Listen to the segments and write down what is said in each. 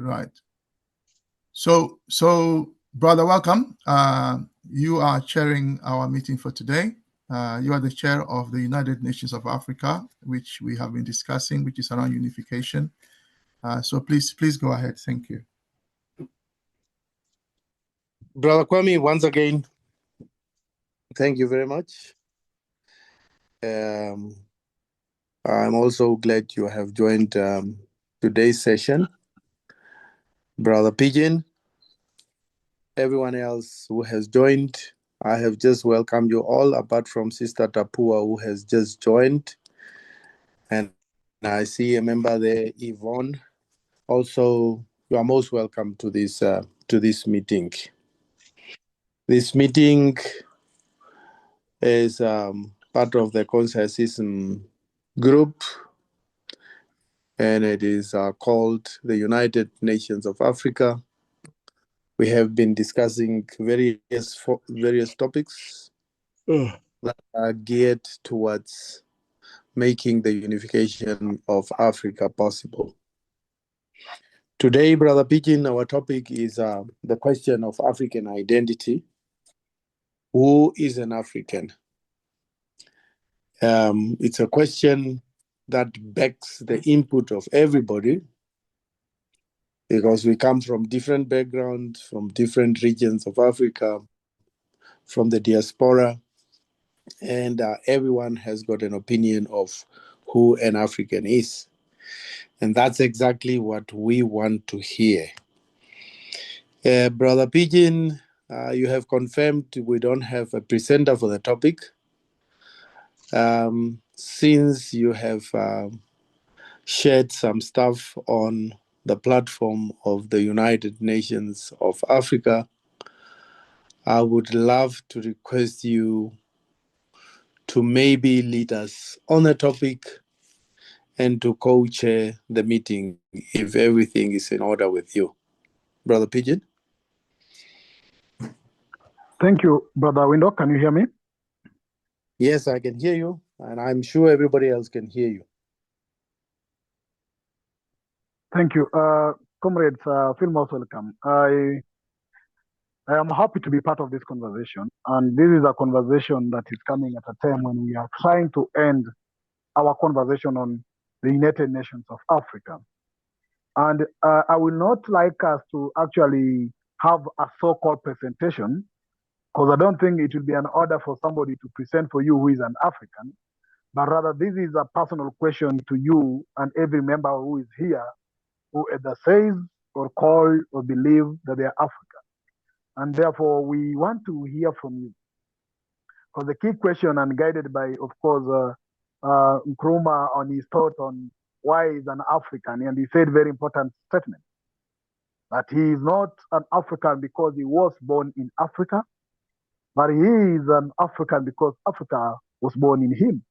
Right. So, brother, welcome. You are chairing our meeting for today. You are the chair of the United Nations of Africa, which we have been discussing, which is around unification. So please go ahead. Thank you. Brother Kwame, once again, thank you very much. I'm also glad you have joined today's session. Brother Pigeon, everyone else who has joined, I have just welcomed you all, apart from Sister Tapua, who has just joined. And I see a member there, Yvonne. Also, you are most welcome to this meeting. This meeting is part of the Consensus group, and it is called the United Nations of Africa. We have been discussing various topics that are geared towards making the unification of Africa possible. Today, Brother Pigeon, our topic is the question of African identity. Who is an African? It's a question that begs the input of everybody, because we come from different backgrounds, from different regions of Africa, from the diaspora, and everyone has got an opinion of who an African is. And that's exactly what we want to hear. Brother Pigeon, you have confirmed we don't have a presenter for the topic. Since you have shared some stuff on the platform of the United Nations of Africa, I would love to request you to maybe lead us on the topic and to co-chair the meeting if everything is in order with you. Brother Pigeon? Thank you, Brother Window. Can you hear me? Yes, I can hear you, and I'm sure everybody else can hear you. Thank you. Comrades, feel most welcome. I am happy to be part of this conversation, and this is a conversation that is coming at a time when we are trying to end our conversation on the United Nations of Africa. And I will not like us to actually have a so-called presentation, because I don't think it will be an order for somebody to present for you who is an African, but rather this is a personal question to you and every member who is here, who either says or call or believe that they are African. And therefore, we want to hear from you. Because the key question, and guided by, of course, Nkrumah on his thought on why he's an African, and he said very important statement, that he is not an African because he was born in Africa, but he is an African because Africa was born in him.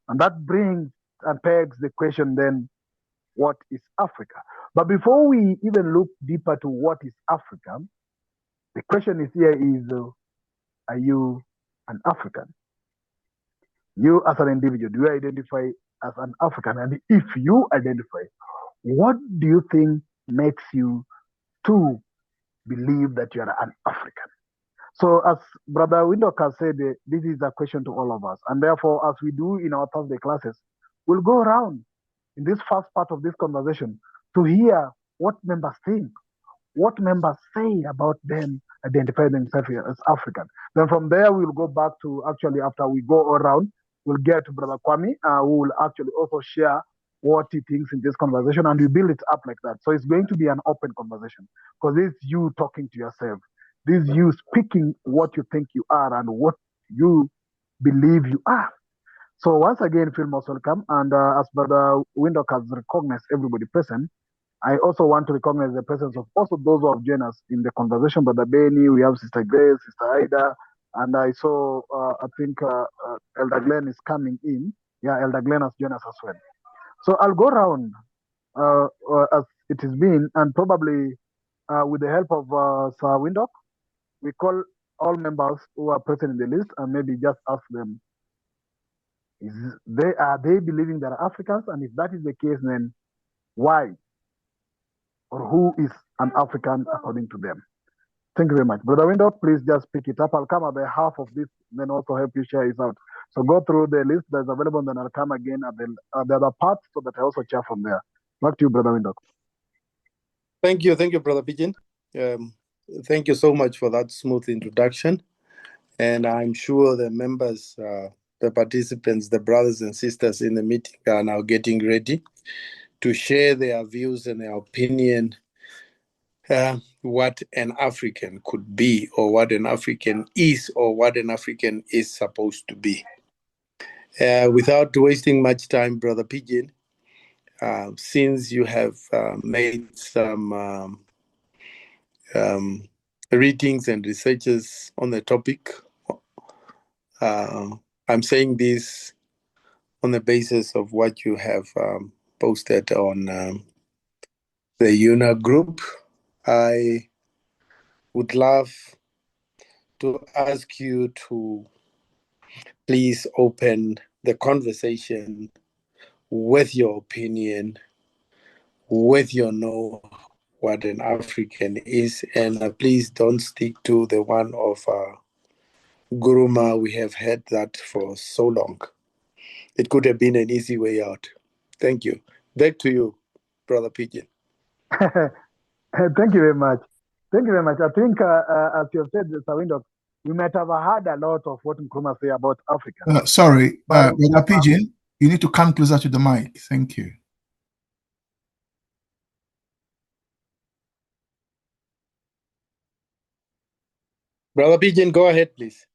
And that brings and pegs the question then, what is Africa? But before we even look deeper to what is Africa, the question is here is, are you an African? You as an individual, do you identify as an African? And if you identify, what do you think makes you to believe that you are an African? So as Brother Windhoek has said, this is a question to all of us. And therefore, as we do in our Thursday classes, we'll go around in this first part of this conversation to hear what members think, what members say about them identifying themselves as African. Then from there, we'll go back to actually, after we go around, we'll get to Brother Kwame, who will actually also share what he thinks in this conversation, and we build it up like that. So it's going to be an open conversation, because it's you talking to yourself. This is you speaking what you think you are and what you believe you are. So once again, feel most welcome. And as Brother Windhoek has recognized everybody present, I also want to recognize the presence of also those who have joined us in the conversation. Brother Benny, we have Sister Grace, Sister Ida, and I saw, I think Elder Glenn is coming in. Yeah, Elder Glenn has joined us as well. So I'll go around as it has been, and probably with the help of Sir Windhoek, we call all members who are present in the list and maybe just ask them, are they believing they're Africans? And if that is the case, then why? or who is an African according to them. Thank you very much. Brother Windot, please just pick it up. I'll come at the half of this, then also help you share it out. So go through the list that's available, and then I'll come again at the other part so that I also share from there. Back to you, Brother Windot. Thank you, Brother Pigeon. Thank you so much for that smooth introduction. And I'm sure the members, the participants, the brothers and sisters in the meeting are now getting ready to share their views and their opinion, what an African could be, or what an African is, or what an African is supposed to be. Without wasting much time, Brother Pigeon, since you have made some readings and researches on the topic, I'm saying this on the basis of what you have posted on the UNA group. I would love to ask you to please open the conversation with your opinion, with your know what an African is, and please don't stick to the one of Guruma. We have had that for so long. It could have been an easy way out. Thank you. Back to you, Brother Pigeon. Thank you very much. Thank you very much. I think, as you have said, Mr. Windot, you might have heard a lot of what Nkrumah say about Africa. Sorry, Brother Pigeon, you need to come closer to the mic. Thank you. Brother Pigeon, go ahead, please.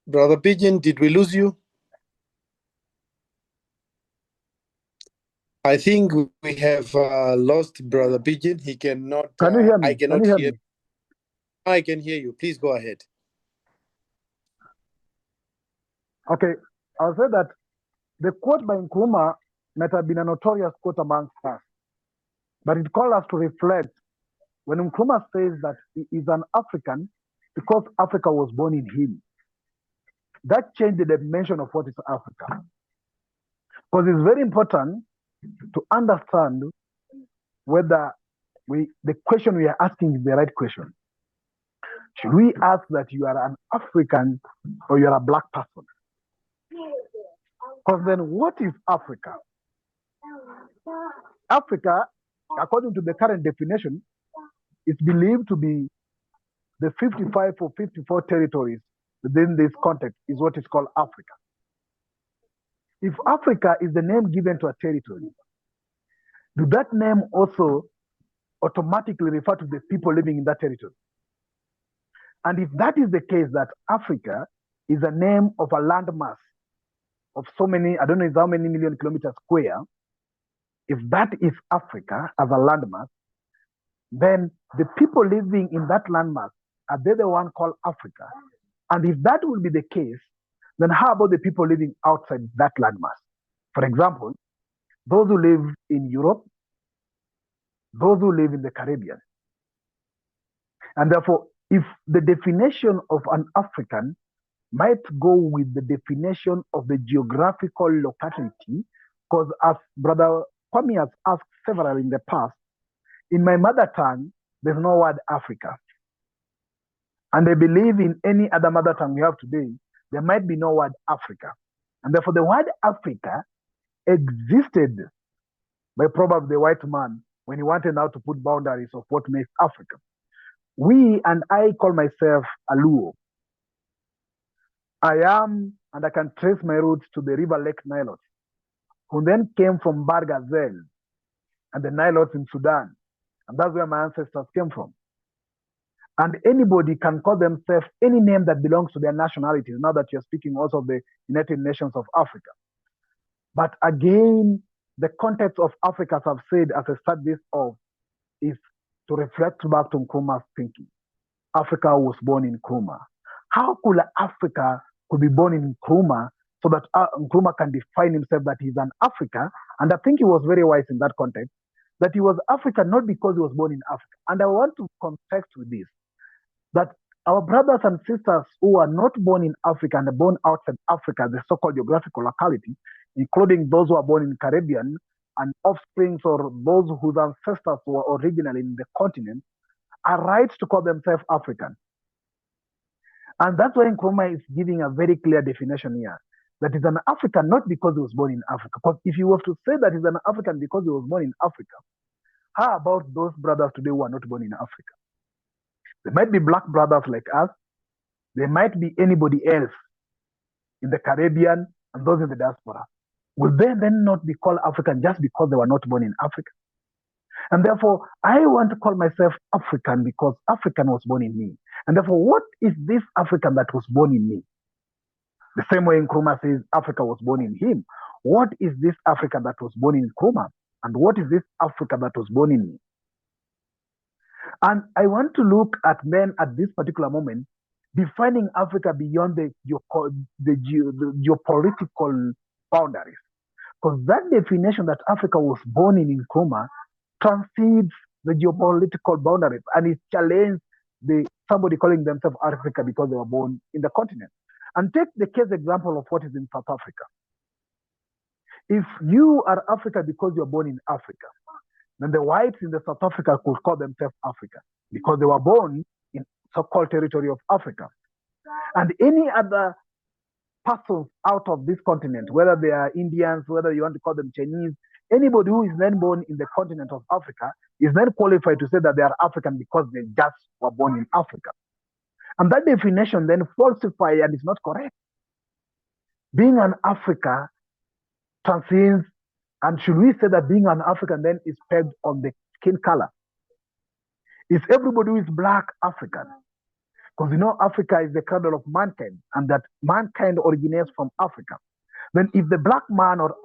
Brother Pigeon, did we lose you? I think we have lost Brother Pigeon. He cannot. Can you hear me? I cannot hear hear. me? I can hear you. Please go ahead. Okay, I'll say that the quote by Nkrumah might have been a notorious quote amongst us, but it called us to reflect when Nkrumah says that he is an African because Africa was born in him. That changed the dimension of what is Africa. Because it's very important to understand whether the question we are asking is the right question. Should we ask that you are an African or you are a black person? Because then what is Africa? Africa, according to the current definition, is believed to be the 55 or 54 territories within this context is what is called Africa. If Africa is the name given to a territory, do that name also automatically refer to the people living in that territory? And if that is the case, that Africa is a name of a landmass of so many, I don't know how many million kilometers square, if that is Africa as a landmass, then the people living in that landmass, are they the one called Africa? And if that will be the case, then how about the people living outside that landmass? For example, those who live in Europe, those who live in the Caribbean. And therefore, if the definition of an African might go with the definition of the geographical locality, because as Brother Kwame has asked several in the past, in my mother tongue, there's no word Africa. And I believe in any other mother tongue we have today, there might be no word Africa. And therefore the word Africa existed by probably the white man when he wanted now to put boundaries of what makes Africa. We, and I call myself a Luo. I am, and I can trace my roots to the river Lake Nilotes, who then came from Bar Gazelle and the Nilotes in Sudan. And that's where my ancestors came from. And anybody can call themselves any name that belongs to their nationalities, now that you're speaking also of the United Nations of Africa. But again, the context of Africa, as I've said, as I start this off, is to reflect back to Nkrumah's thinking. Africa was born in Nkrumah. How could Africa could be born in Nkrumah so that Nkrumah can define himself that he's an African? And I think he was very wise in that context, that he was African not because he was born in Africa. And I want to context with this, that our brothers and sisters who are not born in Africa and are born outside Africa, the so-called geographical locality, including those who are born in Caribbean and offsprings or those whose ancestors were originally in the continent, are right to call themselves African. And that's why Nkrumah is giving a very clear definition here. That is an African not because he was born in Africa. Because if you were to say that he's an African because he was born in Africa, how about those brothers today who are not born in Africa? They might be black brothers like us. They might be anybody else in the Caribbean and those in the diaspora. Will they then not be called African just because they were not born in Africa? And therefore, I want to call myself African because African was born in me. And therefore, what is this African that was born in me? The same way Nkrumah says Africa was born in him. What is this Africa that was born in Nkrumah? And what is this Africa that was born in me? And I want to look at men at this particular moment, defining Africa beyond the geopolitical boundaries. Because that definition that Africa was born in Nkrumah transcends the geopolitical boundaries, and it challenges somebody calling themselves Africa because they were born in the continent. And take the case example of what is in South Africa. If you are Africa because you're born in Africa, then the whites in the South Africa could call themselves Africa because they were born in so-called territory of Africa. And any other persons out of this continent, whether they are Indians, whether you want to call them Chinese, anybody who is then born in the continent of Africa is then qualified to say that they are African because they just were born in Africa. And that definition then falsifies and is not correct. Being an Africa transcends, and should we say that being an African then is pegged on the skin color? Is everybody who is black African? Because Africa is the cradle of mankind, and that mankind originates from Africa. Then if the black man or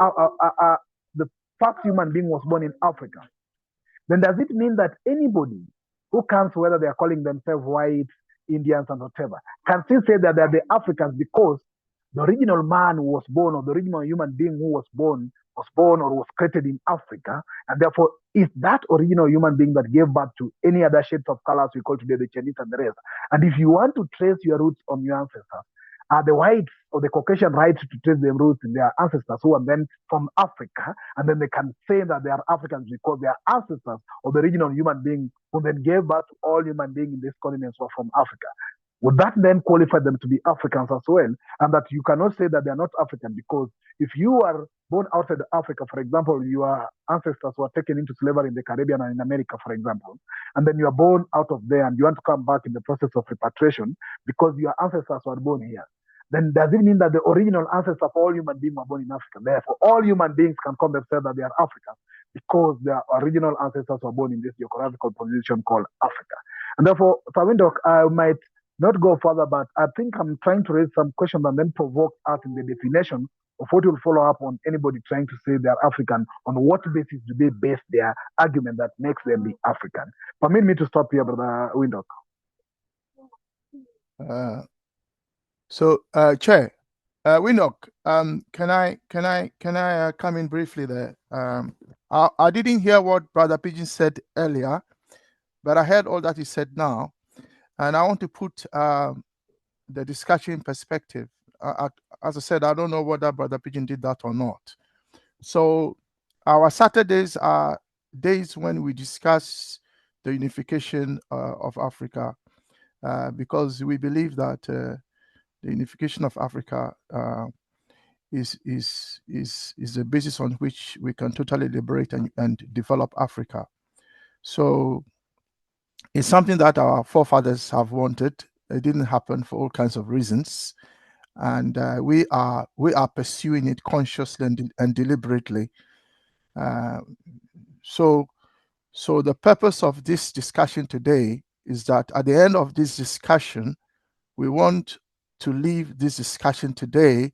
the first human being was born in Africa, then does it mean that anybody who comes, whether they are calling themselves white, Indians, and whatever, can still say that they are the Africans because the original man who was born, or the original human being who was born or was created in Africa, and therefore is that original human being that gave birth to any other shades of colors we call today the Chinese and the rest. And if you want to trace your roots on your ancestors, are the whites or the Caucasian right to trace their roots in their ancestors who are then from Africa, and then they can say that they are Africans because their ancestors or the original human being who then gave birth to all human beings in this continent were from Africa. Would that then qualify them to be Africans as well? And that you cannot say that they are not African because if you are born outside Africa, for example, your ancestors were taken into slavery in the Caribbean and in America, for example, and then you are born out of there and you want to come back in the process of repatriation because your ancestors were born here, then does it mean that the original ancestors of all human beings were born in Africa? Therefore, all human beings can call themselves that they are Africans because their original ancestors were born in this geographical position called Africa. And therefore, Sawindok, I might not go further, but I think I'm trying to raise some questions and then provoke us in the definition of what will follow up on anybody trying to say they're African. On what basis do they base their argument that makes them be African? Permit me to stop here, Brother Windhoek. Chair, Windhoek, can I come in briefly there? I didn't hear what Brother Pigeon said earlier, but I heard all that he said now. And I want to put the discussion in perspective. As I said, I don't know whether Brother Pigeon did that or not. So our Saturdays are days when we discuss the unification of Africa because we believe that the unification of Africa is the basis on which we can totally liberate and develop Africa. So it's something that our forefathers have wanted. It didn't happen for all kinds of reasons, and we are pursuing it consciously and deliberately. So the purpose of this discussion today is that at the end of this discussion, we want to leave this discussion today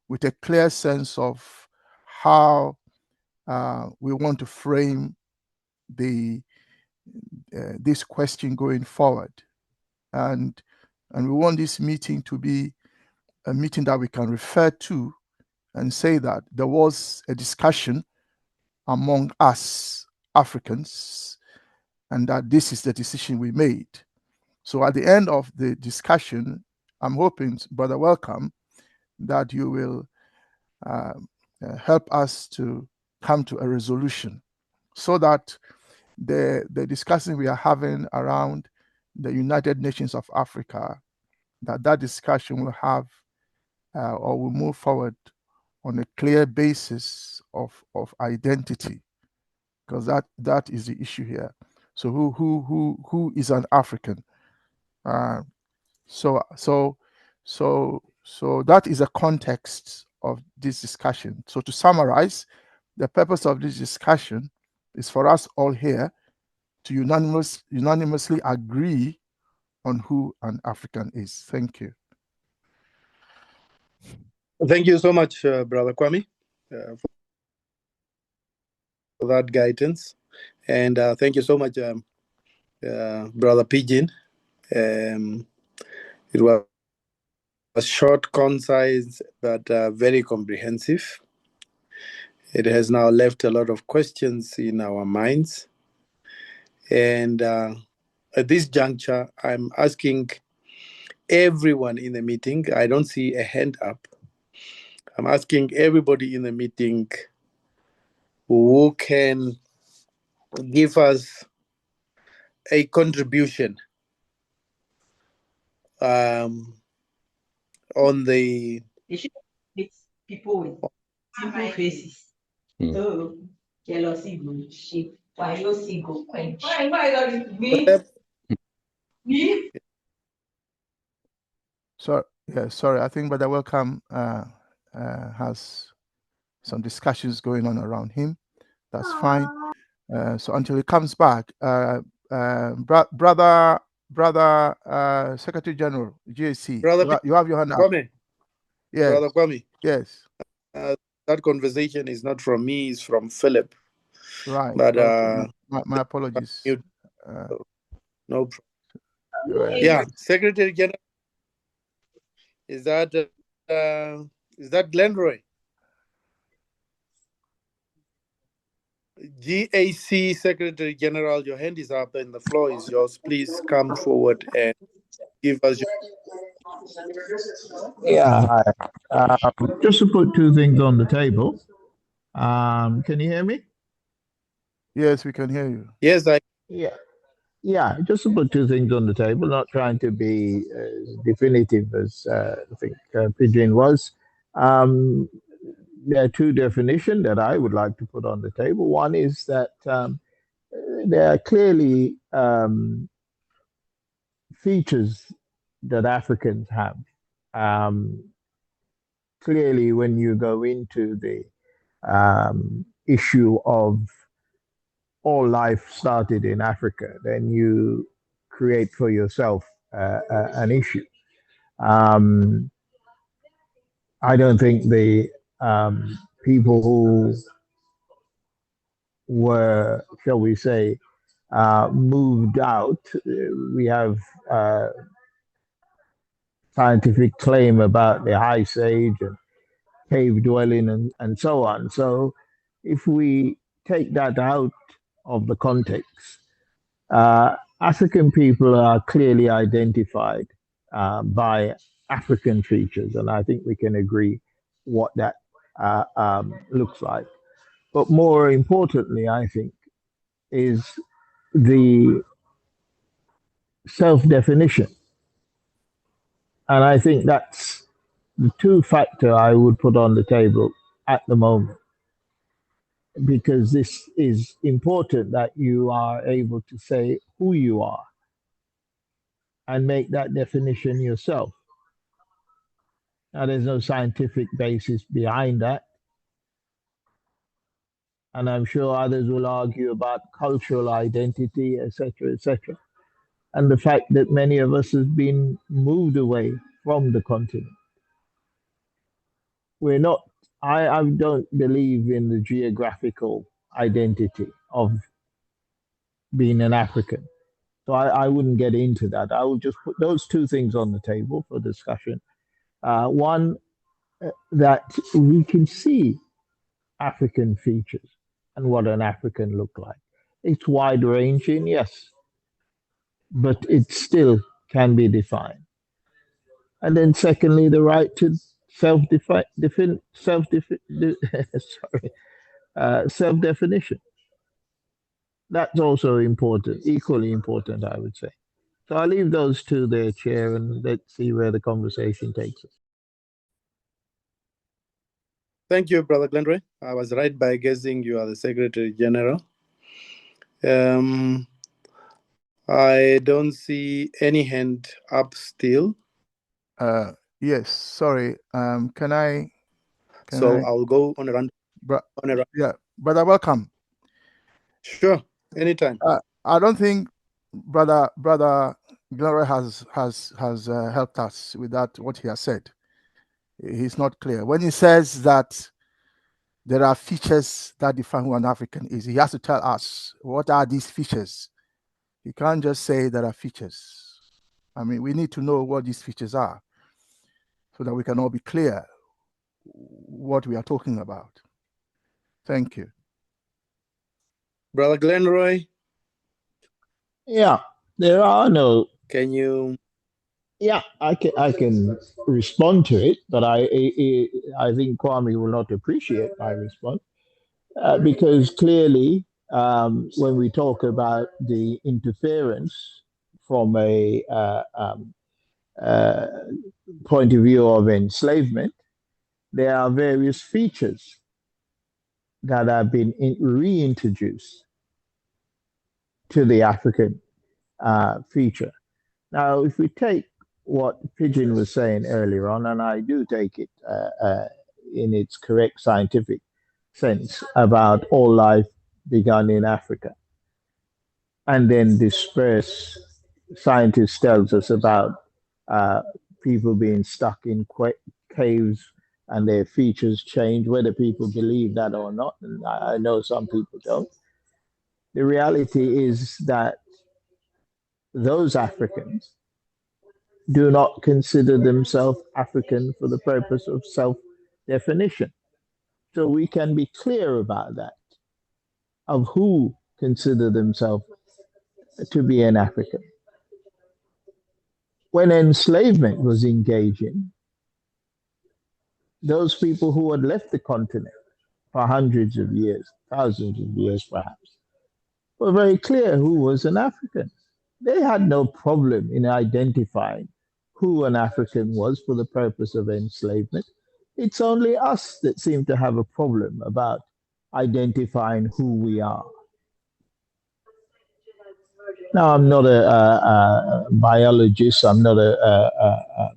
with a clear sense of how we want to frame this question going forward, and we want this meeting to be a meeting that we can refer to and say that there was a discussion among us Africans and that this is the decision we made. So at the end of the discussion, I'm hoping, Brother Welcome, that you will help us to come to a resolution so that the discussion we are having around the United Nations of Africa, that discussion will have or will move forward on a clear basis of identity, because that is the issue here. So who is an African? So that is a context of this discussion. So to summarize, the purpose of this discussion is for us all here to unanimously agree on who an African is. Thank you. Thank you so much, Brother Kwame, for that guidance. And thank you so much, Brother Pigeon. It was short, concise, but very comprehensive. It has now left a lot of questions in our minds. And at this juncture, I'm asking everyone in the meeting, I don't see a hand up. I'm asking everybody in the meeting who can give us a contribution on the... They should meet people with simple faces. So, jealousy go shape. Why you see go quench? Why don't me? Me? Sorry. I think Brother Welcome has some discussions going on around him. That's fine. So until he comes back, brother Secretary General GAC, you have your hand up. Kwame. Yes. Brother Kwame. Yes. That conversation is not from me; it's from Philip. Right. But my apologies. No problem. Yeah, Secretary General. Is that Glenroy? GAC Secretary General, your hand is up and the floor is yours. Please come forward and give us your... Yeah, hi. Just to put two things on the table. Can you hear me? Yes, we can hear you. Yes, Yeah, just to put two things on the table, not trying to be as definitive as I think Pigeon was. There are two definitions that I would like to put on the table. One is that there are clearly features that Africans have. Clearly, when you go into the issue of all life started in Africa, then you create for yourself an issue. I don't think the people who were, shall we say, moved out, we have scientific claim about the Ice Age and cave dwelling and so on. So if we take that out of the context, African people are clearly identified by African features, and I think we can agree what that looks like. But more importantly, I think, is the self-definition. And I think that's the two factor I would put on the table at the moment, because this is important that you are able to say who you are and make that definition yourself. Now, there's no scientific basis behind that. And I'm sure others will argue about cultural identity, etc., etc. And the fact that many of us have been moved away from the continent. We're not, I don't believe in the geographical identity of being an African. So I wouldn't get into that. I would just put those two things on the table for discussion. One, that we can see African features and what an African look like. It's wide ranging, yes, but it's still can be defined. And then secondly, the right to self-definition. That's also important, equally important, I would say. So I'll leave those two there, Chair, and let's see where the conversation takes us. Thank you, Brother Glenroy. I was right by guessing you are the Secretary General. I don't see any hand up still. Yes, sorry. Can I? I'll go on a run. Yeah, Brother Welcome. Sure, anytime. I don't think Brother Glenroy has helped us with that. What he has said, he's not clear when he says that there are features that define who an African is. He has to tell us what are these features. He can't just say there are features. I mean, we need to know what these features are so that we can all be clear what we are talking about. Thank you. Brother Glenroy? Yeah, there are no. Can you? Yeah, I can respond to it, but I think Kwame will not appreciate my response because clearly, when we talk about the interference from a point of view of enslavement, there are various features that have been reintroduced to the African feature. Now, if we take what Pigeon was saying earlier on, and I do take it in its correct scientific sense about all life begun in Africa, and then disperse, scientists tells us about people being stuck in caves and their features change, whether people believe that or not, and I know some people don't. The reality is that those Africans do not consider themselves African for the purpose of self-definition. So we can be clear about that, of who consider themselves to be an African. When enslavement was engaging, those people who had left the continent for hundreds of years, thousands of years perhaps, were very clear who was an African. They had no problem in identifying who an African was for the purpose of enslavement. It's only us that seem to have a problem about identifying who we are. Now, I'm not a biologist, I'm not a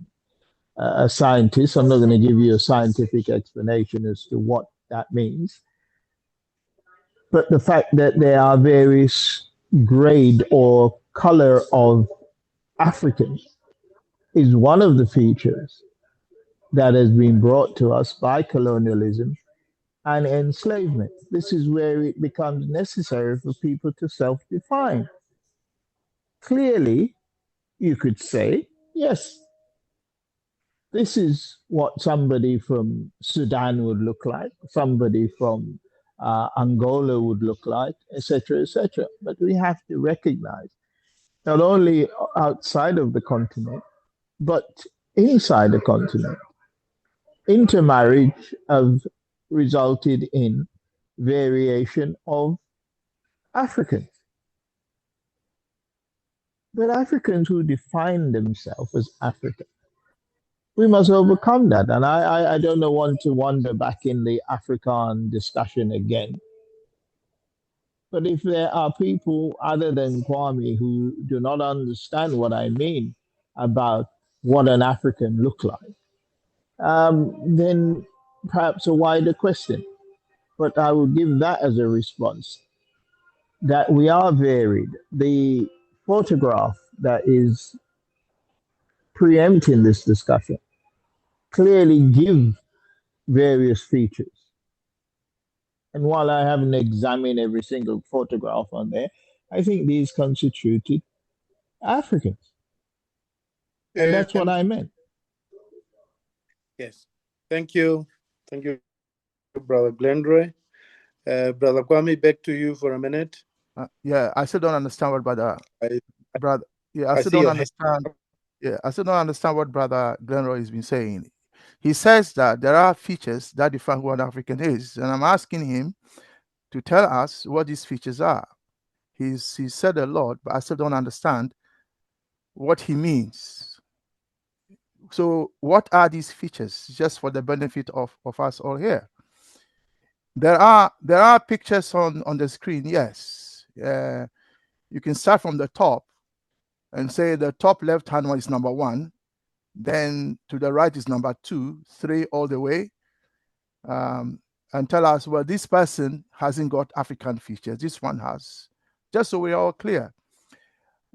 scientist, I'm not going to give you a scientific explanation as to what that means. But the fact that there are various grade or color of Africans is one of the features that has been brought to us by colonialism and enslavement. This is where it becomes necessary for people to self-define. Clearly, you could say, yes, this is what somebody from Sudan would look like, somebody from Angola would look like, etc., etc. But we have to recognize not only outside of the continent, but inside the continent, intermarriage have resulted in variation of Africans. But Africans who define themselves as African, we must overcome that. And I don't want to wander back in the African discussion again. But if there are people other than Kwame who do not understand what I mean about what an African look like, then perhaps a wider question. But I will give that as a response, that we are varied. The photograph that is preempting this discussion clearly gives various features. And while I haven't examined every single photograph on there, I think these constituted Africans. And that's what I meant. Yes. Thank you. Thank you, Brother Glenroy. Brother Kwame, back to you for a minute. Yeah, I still don't understand what brother. Yeah, I still don't understand Yeah, I still don't understand what Brother Glenroy has been saying. He says that there are features that define who an African is, and I'm asking him to tell us what these features are. He said a lot, but I still don't understand what he means. So what are these features, just for the benefit of us all here? There are pictures on the screen, yes. You can start from the top and say the top left-hand one is number 1, then to the right is number 2, 3 all the way, and tell us, well, this person hasn't got African features, this one has, just so we're all clear.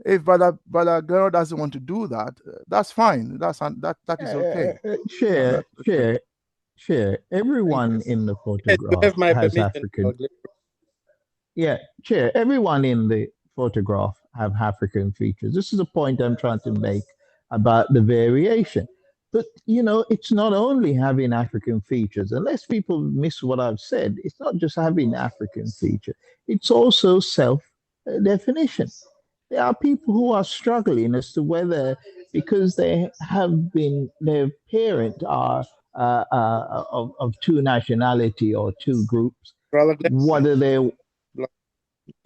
If Brother Glenroy doesn't want to do that, that's fine. That is okay. Chair. Everyone in the Yes, you photograph have my has permission. African. Yeah, Chair. Everyone in the photograph have African features. This is a point I'm trying to make about the variation. But it's not only having African features. Unless people miss what I've said, it's not just having African feature. It's also self-definition. There are people who are struggling as to whether, because their parents are of two nationality or two groups, Brother Glenroy, what are they?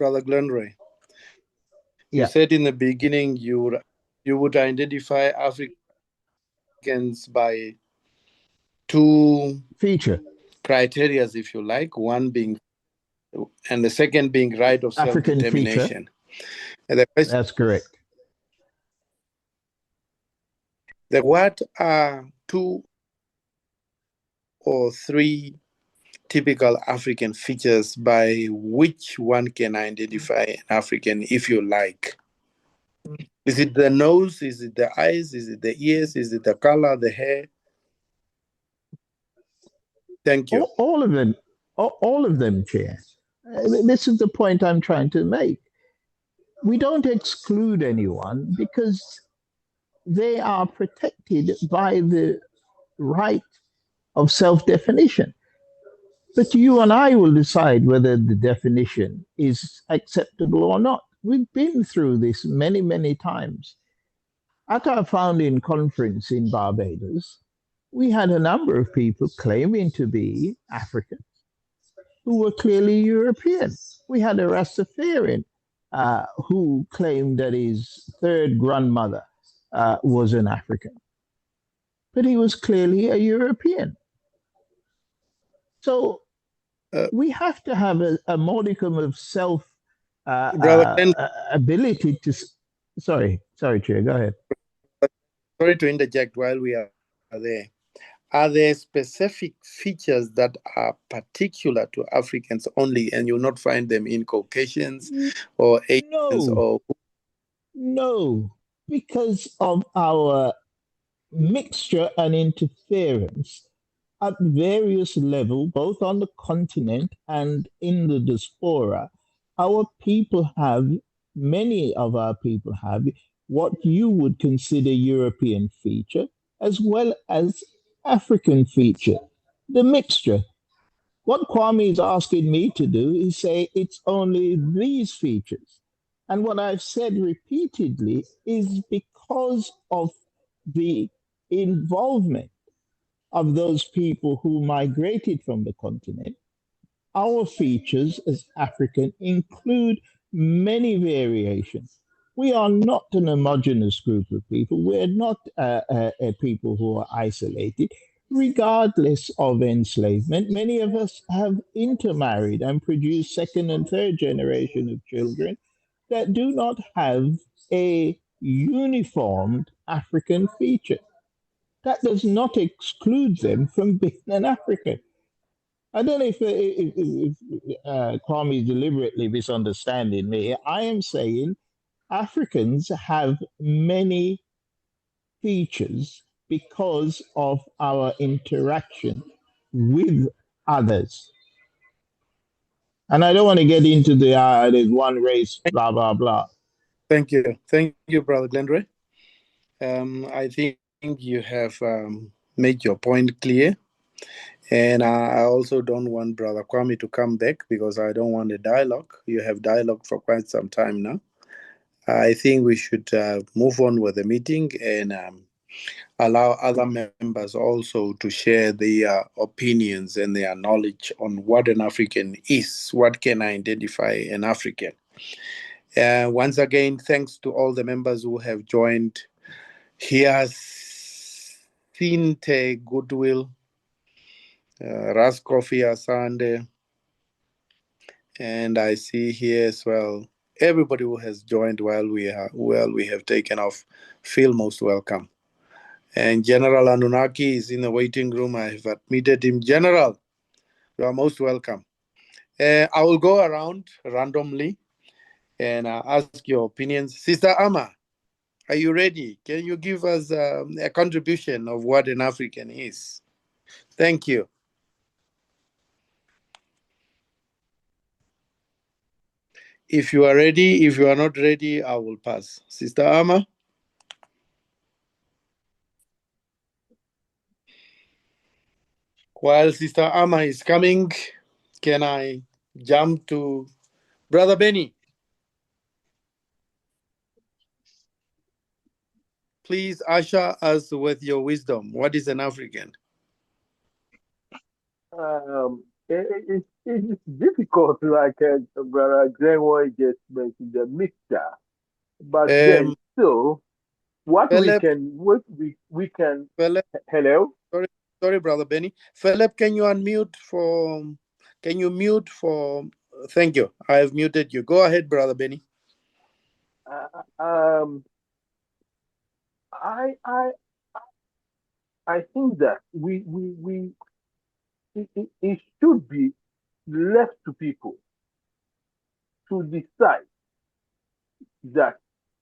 Brother Glenroy, you Yeah, said in the beginning you would identify Africans by two feature. criteria, if you like, one being, and the second being right of African feature. self-determination. And the question, That's correct. what are 2 or 3 typical African features by which one can identify an African, if you like? Is it the nose? Is it the eyes? Is it the ears? Is it the color, the hair? Thank you. All of them. All of them, Chair. This is the point I'm trying to make. We don't exclude anyone because they are protected by the right of self-definition. But you and I will decide whether the definition is acceptable or not. We've been through this many, many times. At our founding conference in Barbados, we had a number of people claiming to be African who were clearly European. We had a Rastafarian who claimed that his third grandmother was an African, but he was clearly a European. So we have to have a modicum of self ability to. Sorry, Chair, go ahead. Sorry to interject while we are there. Are there specific features that are particular to Africans only, and you'll not find them in Caucasians or Asians? No, because of our mixture and interference at various levels, both on the continent and in the diaspora. Many of our people have what you would consider European feature, as well as African feature, the mixture. What Kwame is asking me to do is say it's only these features. And what I've said repeatedly is because of the involvement of those people who migrated from the continent, our features as African include many variations. We are not an homogeneous group of people. We're not people who are isolated. Regardless of enslavement, many of us have intermarried and produced second and third generation of children that do not have a uniformed African feature. That does not exclude them from being an African. I don't know if Kwame is deliberately misunderstanding me. I am saying Africans have many features because of our interaction with others. And I don't want to get into there's one race, blah, blah, blah. Thank you, Brother Glenroy. I think you have made your point clear. And I also don't want Brother Kwame to come back because I don't want a dialogue. You have dialogue for quite some time now. I think we should move on with the meeting and allow other members also to share their opinions and their knowledge on what an African is. What can identify an African? Once again, thanks to all the members who have joined here. Sinte Goodwill, Raskofi Asande, and I see here as well everybody who has joined while we have taken off. Feel most welcome. And General Anunnaki is in the waiting room. I have admitted him. General, you are most welcome. I will go around randomly and ask your opinions. Sister Ama, are you ready? Can you give us a contribution of what an African is? Thank you. If you are ready, if you are not ready, I will pass. Sister Ama? While Sister Ama is coming, can I jump to Brother Benny? Please usher us with your wisdom. What is an African? It's difficult, like Brother Glenroy just mentioned, the mixture. But then, so what Philip, we can. Philip, Hello. Sorry, Brother Benny. Philip, can you unmute for? Can you mute for? Thank you. I have muted you. Go ahead, Brother Benny. I think that it should be left to people to decide that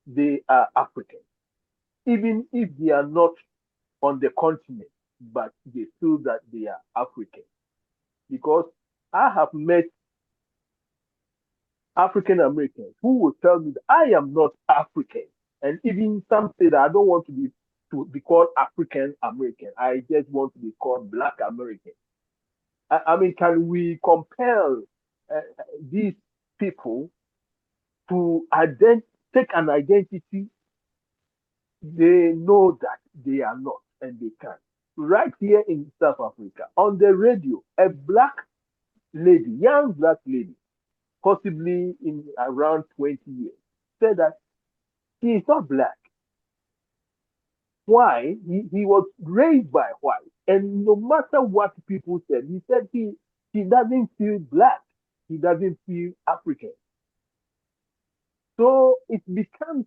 they are African, even if they are not on the continent, but they feel that they are African. Because I have met African Americans who will tell me that I am not African. And even some say that I don't want to be called African American. I just want to be called Black American. I mean, can we compel these people to take an identity they know that they are not and they can? Right here in South Africa, on the radio, a black lady, young black lady, possibly in around 20 years, said that he is not black. Why? He was raised by white. And no matter what people said, he said he doesn't feel black. He doesn't feel African. So it becomes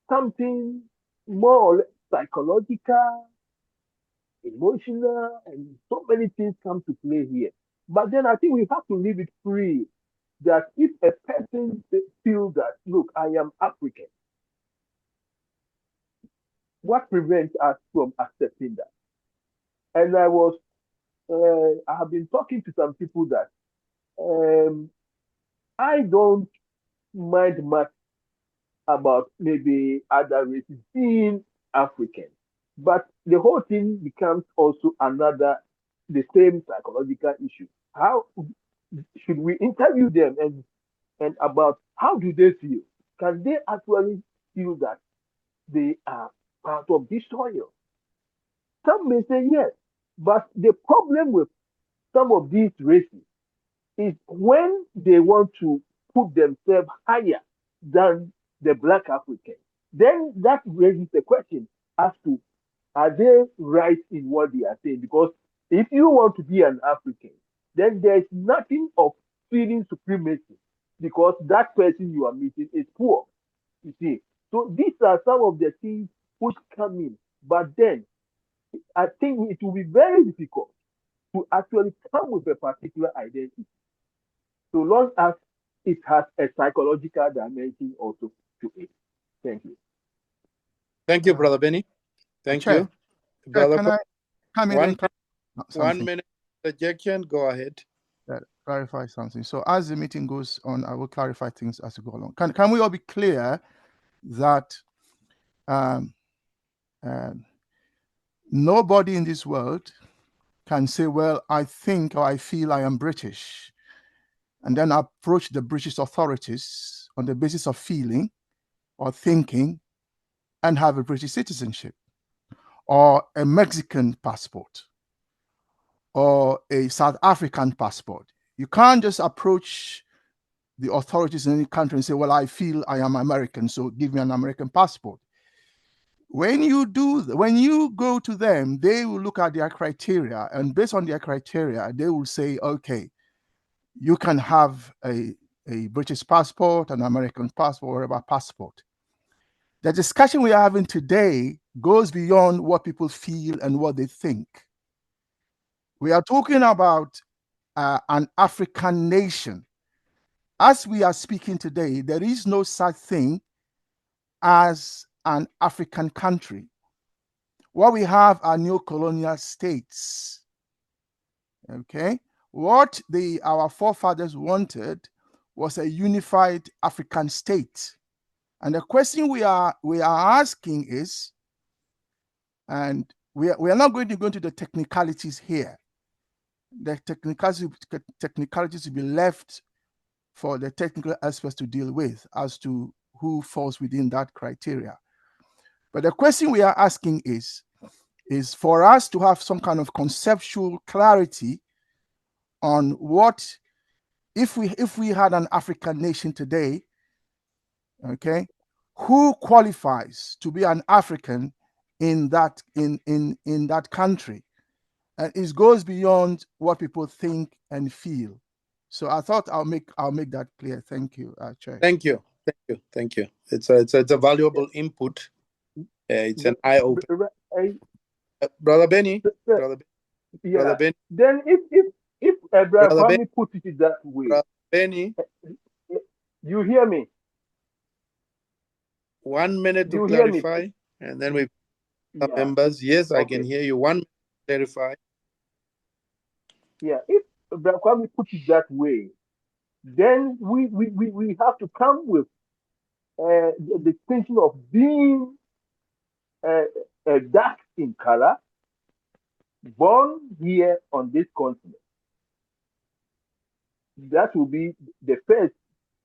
something more or less psychological, emotional, and so many things come to play here. But then I think we have to leave it free that if a person feels that, look, I am African, what prevents us from accepting that? And I have been talking to some people that I don't mind much about maybe other races being African, but the whole thing becomes also the same psychological issue. How should we interview them and about how do they feel? Can they actually feel that they are part of this soil? Some may say yes, but the problem with some of these races is when they want to put themselves higher than the Black African, then that raises the question as to are they right in what they are saying? Because if you want to be an African, then there's nothing of feeling supremacy because that person you are meeting is poor. You see, so these are some of the things which come in. But then I think it will be very difficult to actually come with a particular identity, so long as it has a psychological dimension also to it. Thank you. Thank you, Brother Benny. Thank you. Brother, can I come in? One minute interjection. Go ahead. Clarify something. So as the meeting goes on, I will clarify things as we go along. Can we all be clear that nobody in this world can say, well, I think or I feel I am British, and then approach the British authorities on the basis of feeling or thinking and have a British citizenship, or a Mexican passport, or a South African passport. You can't just approach the authorities in any country and say, well, I feel I am American, so give me an American passport. When you go to them, they will look at their criteria, and based on their criteria, they will say, okay, you can have a British passport, an American passport, whatever passport. The discussion we are having today goes beyond what people feel and what they think. We are talking about an African nation. As we are speaking today, there is no such thing as an African country. What we have are neo-colonial states. Okay? What our forefathers wanted was a unified African state. And the question we are asking is, and we are not going to go into the technicalities here. The technicalities will be left for the technical experts to deal with as to who falls within that criteria. But the question we are asking is for us to have some kind of conceptual clarity on what, if we had an African nation today, okay, who qualifies to be an African in that country? And it goes beyond what people think and feel. So I thought I'll make that clear. Thank you, Chair. Thank you. It's a valuable input. It's an eye opener. Brother Benny. Brother Benny. Then if Brother Kwame put it that way, Brother Benny, you hear me? 1 minute to clarify, and then we members. Yes, okay. I can hear you. 1 minute to clarify. Yeah, if Brother Kwame put it that way, then we have to come with the distinction of being dark in color, born here on this continent. That will be the first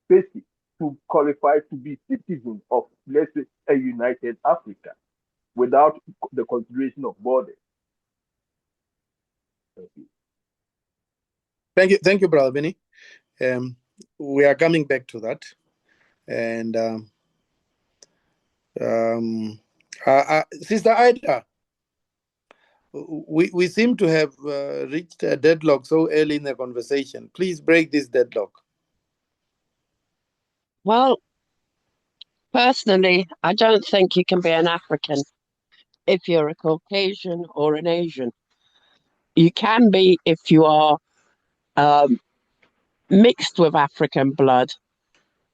basic to qualify to be citizen of, let's say, a united Africa without the consideration of borders. Thank you, Brother Benny. We are coming back to that. And Sister Ida, we seem to have reached a deadlock so early in the conversation. Please break this deadlock. Well, personally, I don't think you can be an African if you're a Caucasian or an Asian. You can be if you are mixed with African blood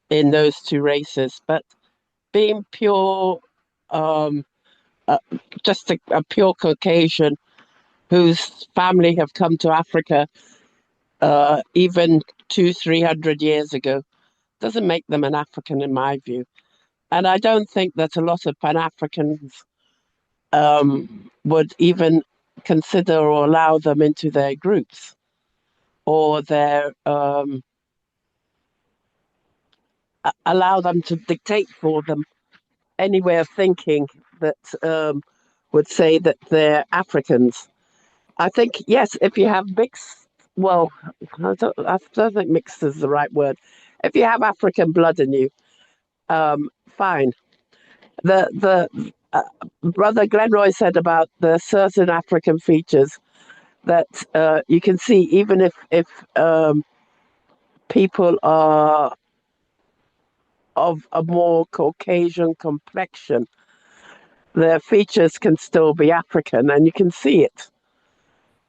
in those two races, but being pure, just a pure Caucasian whose family have come to Africa even 200-300 years ago doesn't make them an African in my view. And I don't think that a lot of Pan-Africans would even consider or allow them into their groups or their allow them to dictate for them any way of thinking that would say that they're Africans. I think, yes, if you have mixed, well, I don't think mixed is the right word. If you have African blood in you, fine. The Brother Glenroy said about the certain African features that you can see even if people are of a more Caucasian complexion, their features can still be African, and you can see it.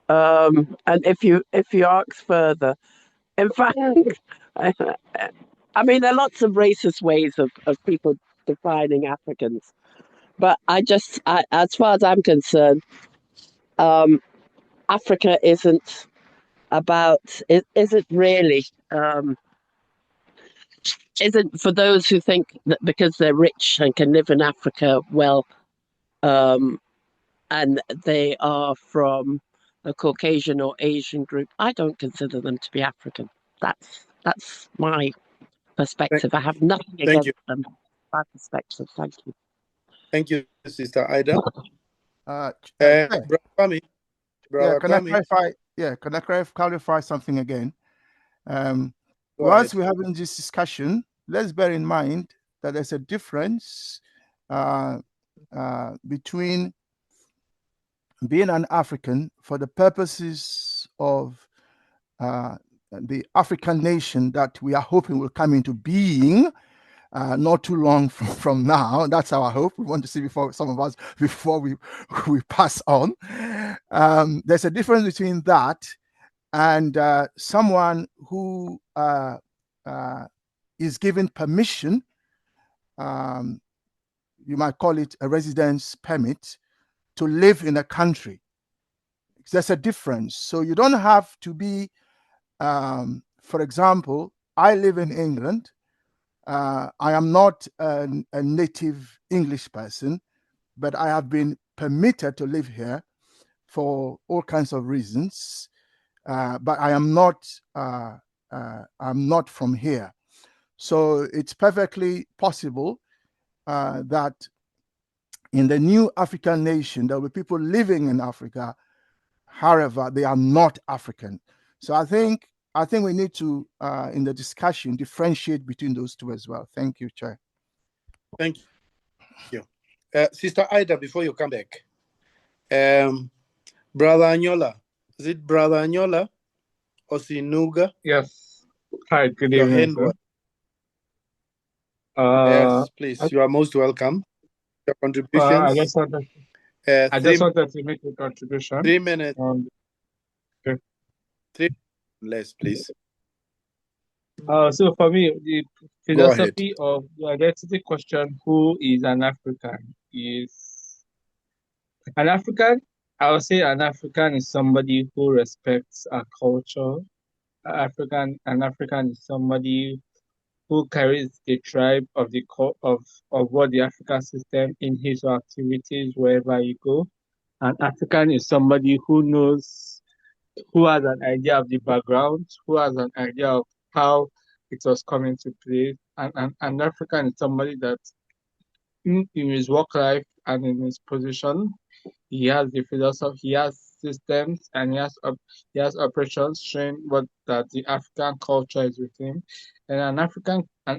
And if you ask further, in fact, I mean, there are lots of racist ways of people defining Africans, but as far as I'm concerned, Africa isn't really isn't for those who think that because they're rich and can live in Africa well, and they are from a Caucasian or Asian group. I don't consider them to be African. That's my perspective. I have nothing against them. my perspective. Thank you. Thank you, Sister Ida. Yeah, Brother Kwame. Brother can I Kwame. clarify? Yeah, can I clarify something again? Go Whilst ahead. we're having this discussion, let's bear in mind that there's a difference between being an African for the purposes of the African nation that we are hoping will come into being not too long from now. That's our hope. We want to see before some of us before we pass on. There's a difference between that and someone who is given permission. You might call it a residence permit to live in a country. There's a difference. So you don't have to be, for example, I live in England. I am not a native English person, but I have been permitted to live here for all kinds of reasons. But I am not. I'm not from here, so it's perfectly possible that in the new African nation there will be people living in Africa. However, they are not African. So I think we need to, in the discussion, differentiate between those two as well. Thank you, Chair. Thank you. Sister Ida, before you come back, Brother Anyola, is it Brother Anyola or Sinuga? Yes. Hi, good Your evening, hand sir. Yes, please. You are most welcome. Your contributions. I just wanted to make a contribution. 3 minutes. Okay. 3 less, please. So for me, the philosophy of the identity question, who is an African, is an African. I would say an African is somebody who respects a culture. An African is somebody who carries the tribe of what the African system in his activities wherever you go. An African is somebody who knows, who has an idea of the background, who has an idea of how it was coming to play. And an African is somebody that in his work life and in his position, he has the philosophy, he has systems, and he has operations showing that the African culture is with him. And an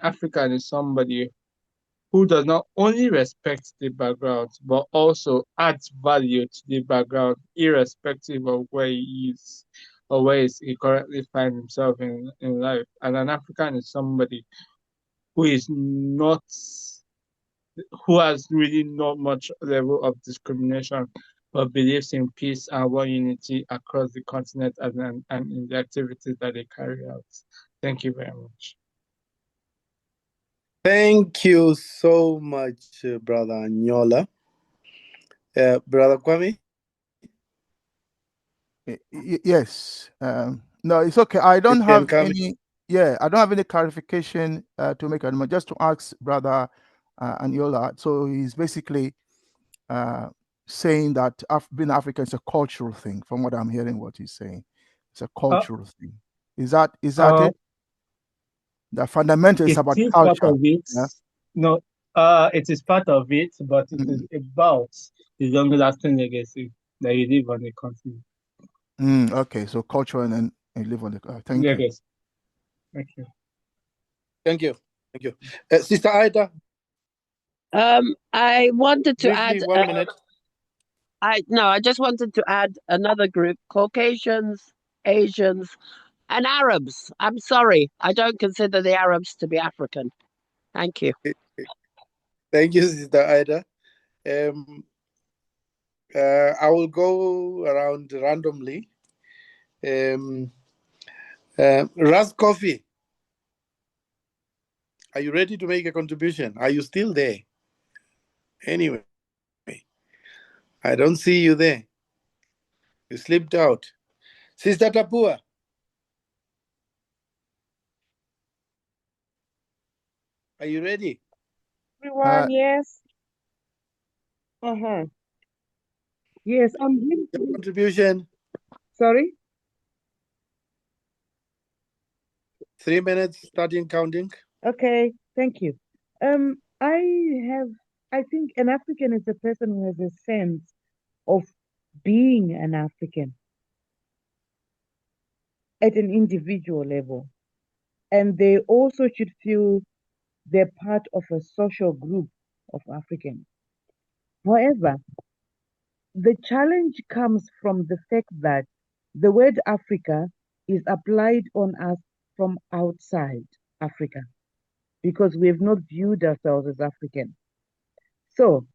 African is somebody who does not only respect the background, but also adds value to the background, irrespective of where he is or where he currently finds himself in life. And an African is somebody who has really not much level of discrimination, but believes in peace and world unity across the continent and in the activities that they carry out. Thank you very much. Thank you so much, Brother Anyola. Brother Kwame? Yes. No, it's okay. I don't have any. Yeah, I don't have any clarification to make anymore. Just to ask Brother Anyola. So he's basically saying that being African is a cultural thing. From what I'm hearing, what he's saying, it's a cultural thing. Is that it? The fundamental is about culture. Part of it. Yeah? No, it is part of it, but it is about the long-lasting legacy that you live on the continent. Okay, so culture and then you live on the. Thank you. Thank you. Thank you. Thank you. Sister Ida? I wanted to briefly, add. 1 minute. I just wanted to add another group: Caucasians, Asians, and Arabs. I'm sorry, I don't consider the Arabs to be African. Thank you. Thank you, Sister Ida. I will go around randomly. Ras Coffee, are you ready to make a contribution? Are you still there? Anyway, I don't see you there. You slipped out. Sister Tapua. Are you ready? Everyone, yes. Yes, I'm here. Your contribution. Sorry? 3 minutes, starting counting. Okay, thank you. I think an African is a person who has a sense of being an African at an individual level. And they also should feel they're part of a social group of Africans. However, the challenge comes from the fact that the word Africa is applied on us from outside Africa because we have not viewed ourselves as African. So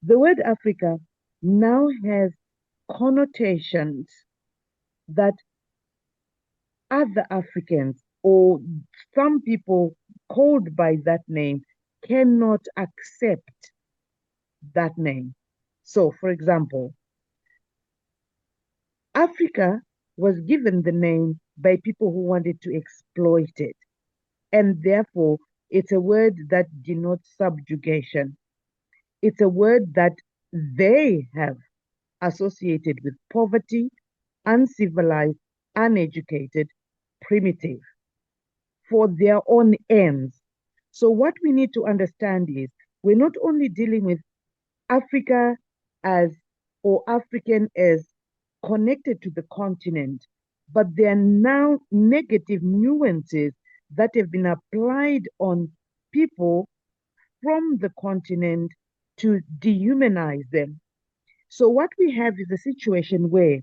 the word Africa now has connotations that other Africans or some people called by that name cannot accept that name. So, for example, Africa was given the name by people who wanted to exploit it. And therefore, it's a word that denotes subjugation. It's a word that they have associated with poverty, uncivilized, uneducated, primitive for their own ends. So, what we need to understand is we're not only dealing with Africa as or African as connected to the continent, but there are now negative nuances that have been applied on people from the continent to dehumanize them. So, what we have is a situation where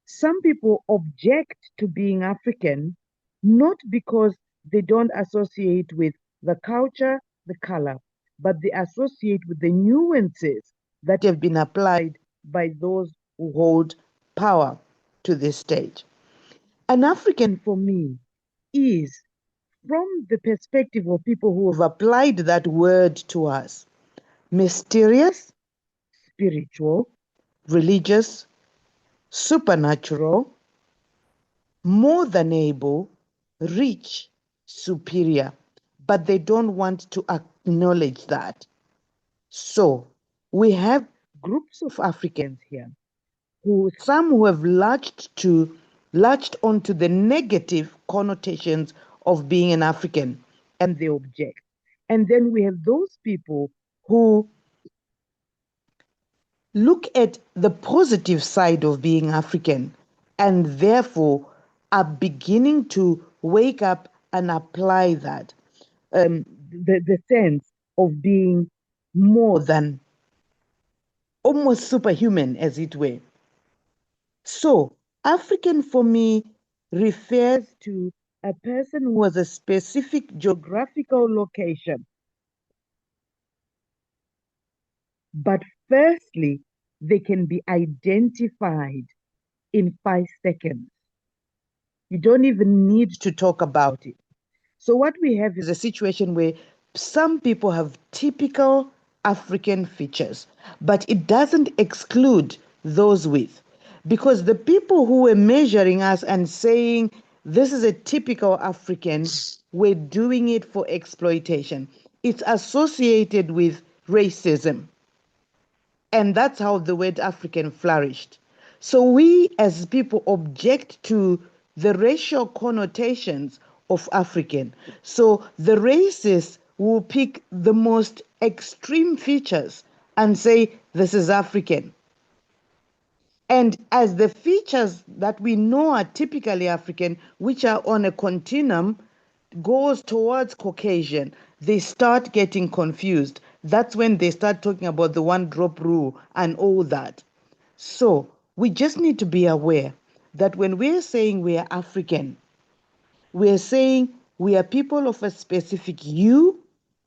some people object to being African, not because they don't associate with the culture, the color, but they associate with the nuances that have been applied by those who hold power to this stage. An African for me is, from the perspective of people who have applied that word to us, mysterious, spiritual, religious, supernatural, more than able, rich, superior, but they don't want to acknowledge that. So we have groups of Africans here some who have latched onto the negative connotations of being an African and they object. And then we have those people who look at the positive side of being African and therefore are beginning to wake up and apply that. The sense of being more than almost superhuman, as it were. So, African for me refers to a person who has a specific geographical location. But firstly, they can be identified in 5 seconds. You don't even need to talk about it. So what we have is a situation where some people have typical African features, but it doesn't exclude those with. Because the people who were measuring us and saying this is a typical African were doing it for exploitation. It's associated with racism. And that's how the word African flourished. So we as people object to the racial connotations of African. So the racists will pick the most extreme features and say, this is African. And as the features that we know are typically African, which are on a continuum, goes towards Caucasian, they start getting confused. That's when they start talking about the one drop rule and all that. So we just need to be aware that when we're saying we are African, we're saying we are people of a specific hue,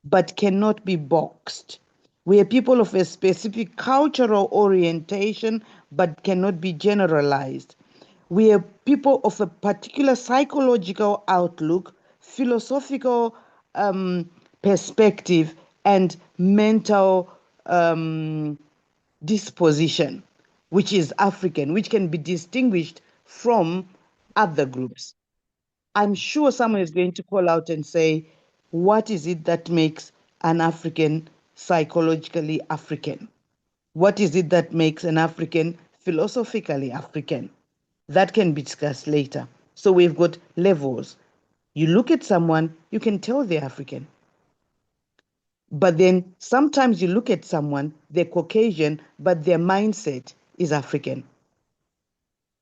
but cannot be boxed. We are people of a specific cultural orientation, but cannot be generalized. We are people of a particular psychological outlook, philosophical perspective, and mental disposition, which is African, which can be distinguished from other groups. I'm sure someone is going to call out and say, what is it that makes an African psychologically African? What is it that makes an African philosophically African? That can be discussed later. So we've got levels. You look at someone, you can tell they're African. But then sometimes you look at someone, they're Caucasian, but their mindset is African.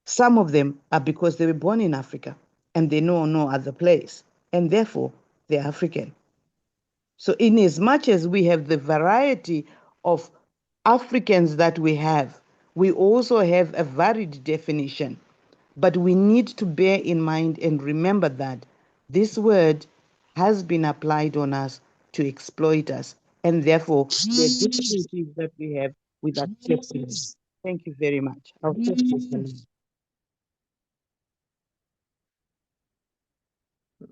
Some of them are because they were born in Africa and they know no other place, and therefore they're African. So in as much as we have the variety of Africans that we have, we also have a varied definition. But we need to bear in mind and remember that this word has been applied on us to exploit us, and therefore the difficulties that we have with accepting it. Thank you very much. I'll stop this.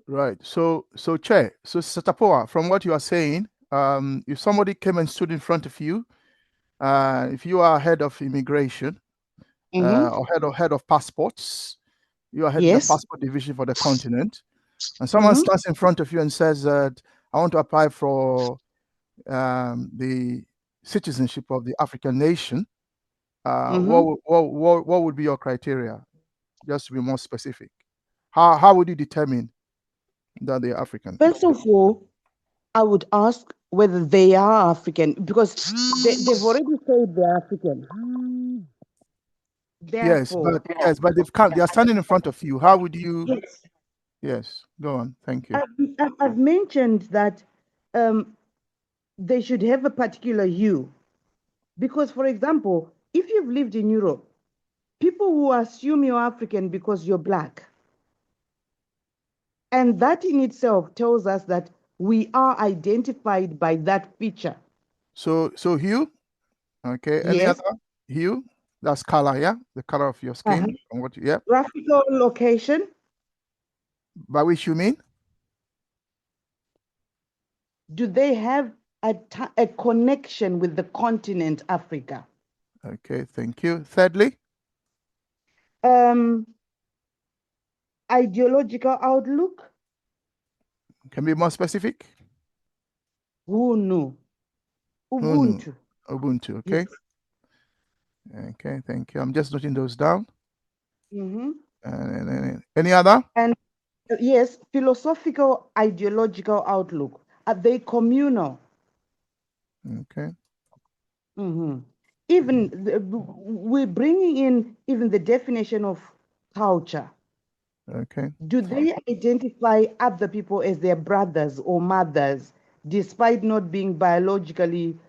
Right. So Chair, so Satapoa, from what you are saying, if somebody came and stood in front of you, if you are head of immigration, or head of passports, you are head of the passport division for the continent, and someone stands in front of you and says that I want to apply for the citizenship of the African nation, what would be your criteria? Just to be more specific, how would you determine that they're African? First of all, I would ask whether they are African, because they've already said they're African. Therefore, but they are standing in front of you. How would you? Yes, go on. Thank you. I've mentioned that they should have a particular hue, because, for example, if you've lived in Europe, people will assume you're African because you're black. And that in itself tells us that we are identified by that feature. So hue, okay. Any other hue? That's color, yeah, the color of your skin. And what? Yeah. Graphical location. By which you mean? Do they have a connection with the continent Africa? Okay, thank you. Thirdly, ideological outlook. Can be more specific. Ubuntu. Ubuntu. Okay. Yes. Okay, thank you. I'm just noting those down. Any other? And yes, philosophical, ideological outlook. Are they communal? Okay. Even we're bringing in even the definition of culture. Okay. Do they identify other people as their brothers or mothers, despite not being biologically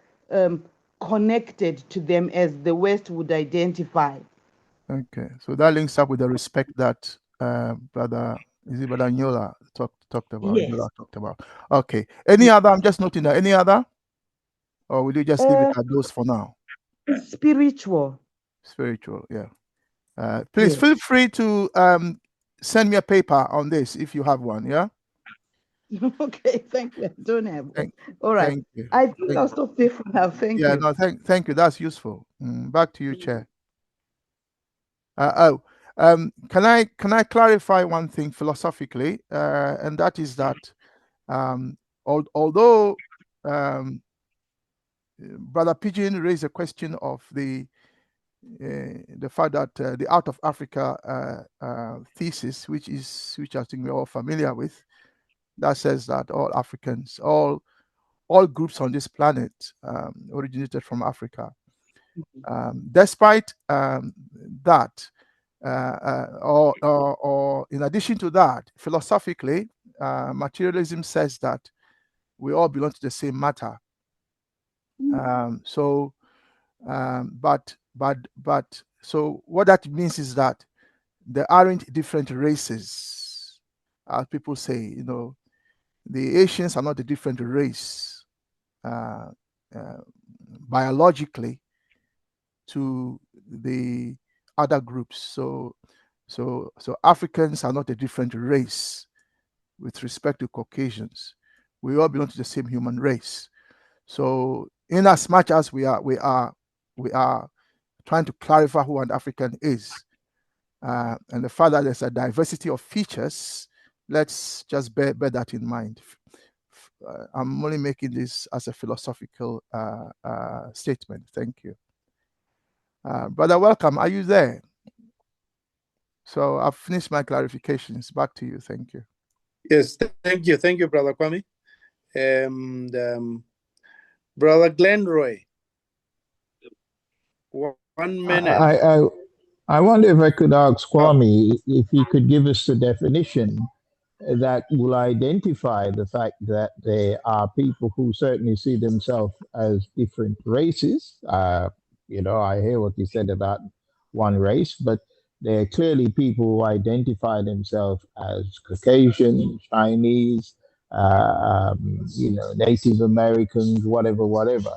connected to them as the West would identify? Okay, so that links up with the respect that Brother Nyola talked about. Yes. Nyola talked about. Okay. Any other? I'm just noting that. Any other? Or will you just leave it at those for now? Spiritual. Spiritual, yeah. Please feel free to send me a paper on this if you have one, yeah? Okay, thank you. I don't have one. All right. Thank you. I think I'll stop there for now. Thank you. No, thank you. That's useful. Back to you, Chair. Can I clarify one thing philosophically, and that is that although Brother Pigeon raised a question of the fact that the Out of Africa thesis, which I think we're all familiar with, that says that all Africans, all groups on this planet originated from Africa. Despite that, or in addition to that, philosophically, materialism says that we all belong to the same matter. So what that means is that there aren't different races, as people say. You know, the Asians are not a different race biologically to the other groups. So Africans are not a different race with respect to Caucasians. We all belong to the same human race. So in as much as we are trying to clarify who an African is, and the fact that there's a diversity of features, let's just bear that in mind. I'm only making this as a philosophical statement. Thank you. Brother, welcome. Are you there? So I've finished my clarifications. Back to you. Thank you. Yes, thank you, Brother Kwame. And Brother Glenroy, 1 minute. I wonder if I could ask Kwame if he could give us the definition that will identify the fact that there are people who certainly see themselves as different races. You know, I hear what you said about one race, but there are clearly people who identify themselves as Caucasian, Chinese, you know, Native Americans, whatever.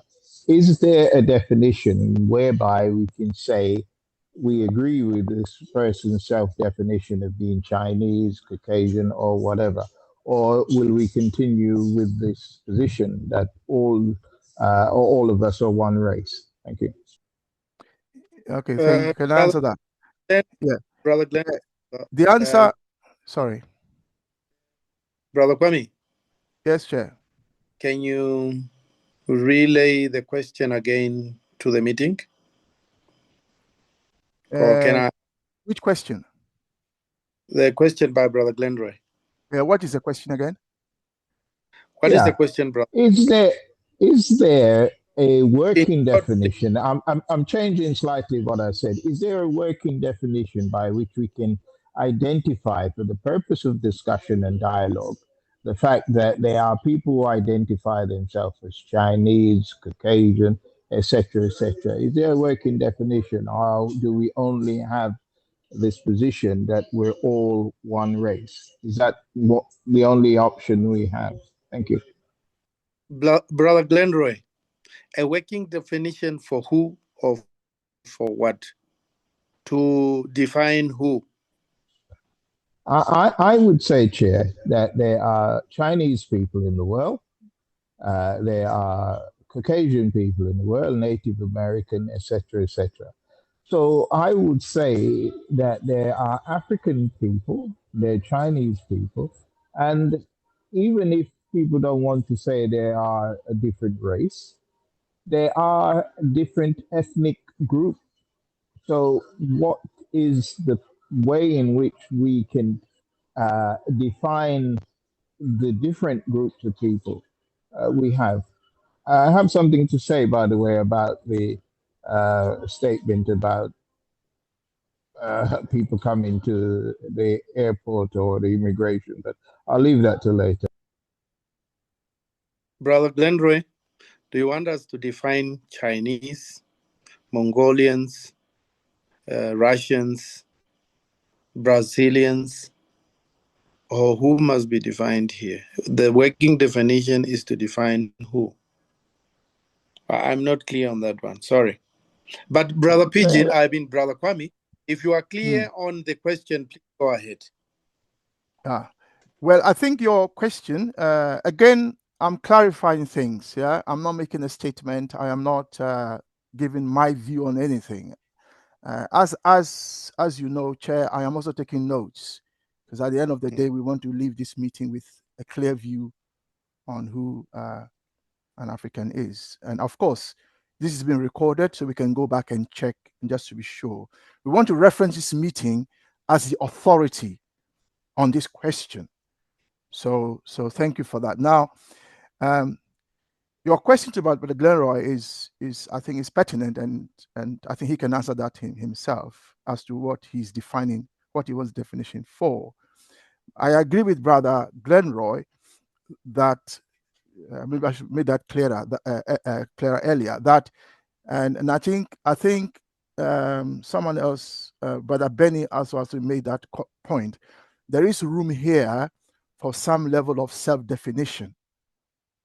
Is there a definition whereby we can say we agree with this person's self-definition of being Chinese, Caucasian, or whatever? Or will we continue with this position that all of us are one race? Thank you. Okay, thank you. Can I answer that? Yeah. Brother Glenn. The answer, sorry. Brother Kwame. Yes, Chair. Can you relay the question again to the meeting? Or can I? Which question? The question by Brother Glenroy. What is the question again? What is the question, brother? Is there a working definition? I'm changing slightly what I said. Is there a working definition by which we can identify, for the purpose of discussion and dialogue, the fact that there are people who identify themselves as Chinese, Caucasian, etc., etc.? Is there a working definition, or do we only have this position that we're all one race? Is that what the only option we have? Thank you. Brother Glenroy, a working definition for who or for what? To define who? I would say, Chair, that there are Chinese people in the world, there are Caucasian people in the world, Native American, etc., etc. So I would say that there are African people, there are Chinese people, and even if people don't want to say they are a different race, there are different ethnic groups. So what is the way in which we can define the different groups of people we have? I have something to say, by the way, about the statement about people coming to the airport or the immigration, but I'll leave that till later. Brother Glenroy, do you want us to define Chinese, Mongolians, Russians, Brazilians, or who must be defined here? The working definition is to define who. I'm not clear on that one, sorry. But Brother Pidgin, Brother Kwame, if you are clear on the question, please go ahead. Well, I think your question, again, I'm clarifying things. Yeah, I'm not making a statement. I am not giving my view on anything. As you know, Chair, I am also taking notes, because at the end of the day, we want to leave this meeting with a clear view on who an African is. And of course, this has been recorded, so we can go back and check, and just to be sure. We want to reference this meeting as the authority on this question. So thank you for that. Now, your question about Brother Glenroy is I think is pertinent, and I think he can answer that himself as to what he's defining, what he wants definition for. I agree with Brother Glenroy that maybe I should make that clearer earlier. That and I think someone else, Brother Benny, also made that point. There is room here for some level of self-definition.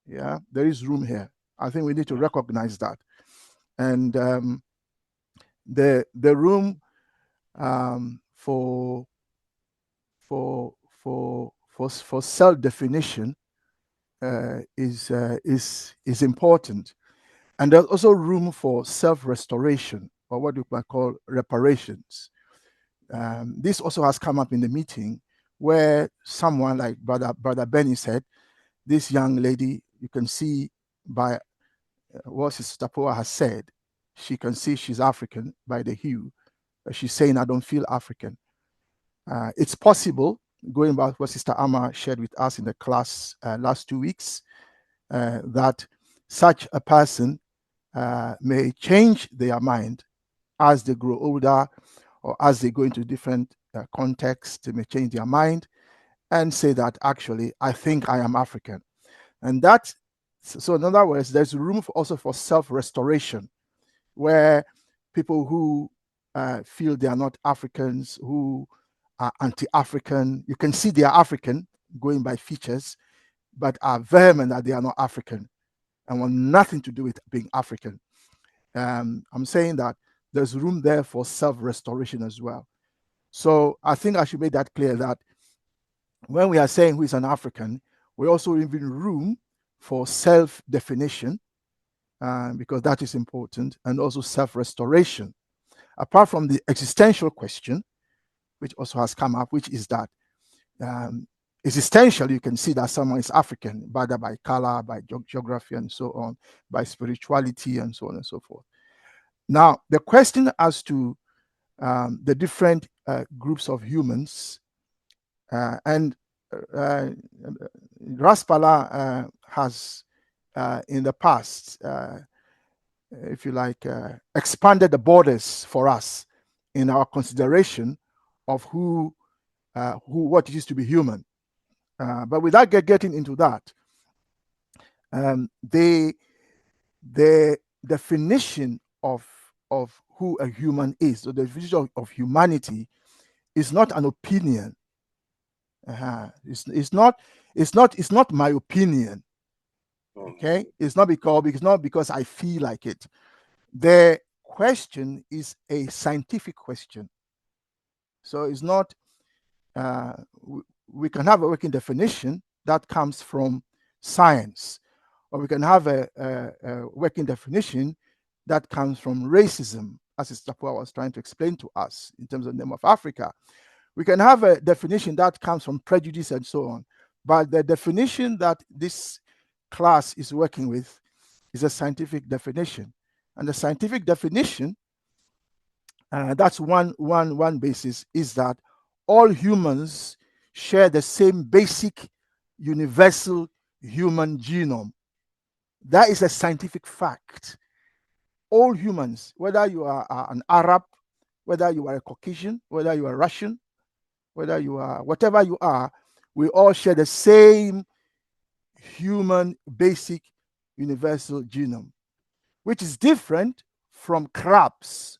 Yeah, there is room here. I think we need to recognize that, and the room for self-definition is important, and there's also room for self-restoration, or what you might call reparations. This also has come up in the meeting, where someone like Brother Benny said, this young lady, you can see by what Sister Poa has said, she can see she's African by the hue. She's saying, I don't feel African. It's possible, going back what Sister Amma shared with us in the class last 2 weeks, that such a person may change their mind as they grow older or as they go into different contexts. They may change their mind and say that actually, I think I am African. And that, so in other words, there's room also for self-restoration, where people who feel they are not Africans, who are anti-African, you can see they are African going by features, but are vehement that they are not African and want nothing to do with being African. I'm saying that there's room there for self-restoration as well. So I think I should make that clear, that when we are saying who is an African, we also leaving room for self-definition, because that is important, and also self-restoration. Apart from the existential question, which also has come up, which is that existentially, you can see that someone is African, either by color, by geography, and so on, by spirituality, and so on and so forth. Now, the question as to the different groups of humans, and Raspala has, in the past, if you like, expanded the borders for us in our consideration of what it is to be human. But without getting into that, the definition of who a human is, or the definition of humanity, is not an opinion. It's not my opinion. Okay, it's not because I feel like it. The question is a scientific question. So it's not. We can have a working definition that comes from science, or we can have a working definition that comes from racism, as Tapua was trying to explain to us in terms of the name of Africa. We can have a definition that comes from prejudice and so on. But the definition that this class is working with is a scientific definition. And the scientific definition, that's one basis, is that all humans share the same basic universal human genome. That is a scientific fact. All humans, whether you are an Arab, whether you are a Caucasian, whether you are Russian, whether you are whatever you are, we all share the same human basic universal genome, which is different from crabs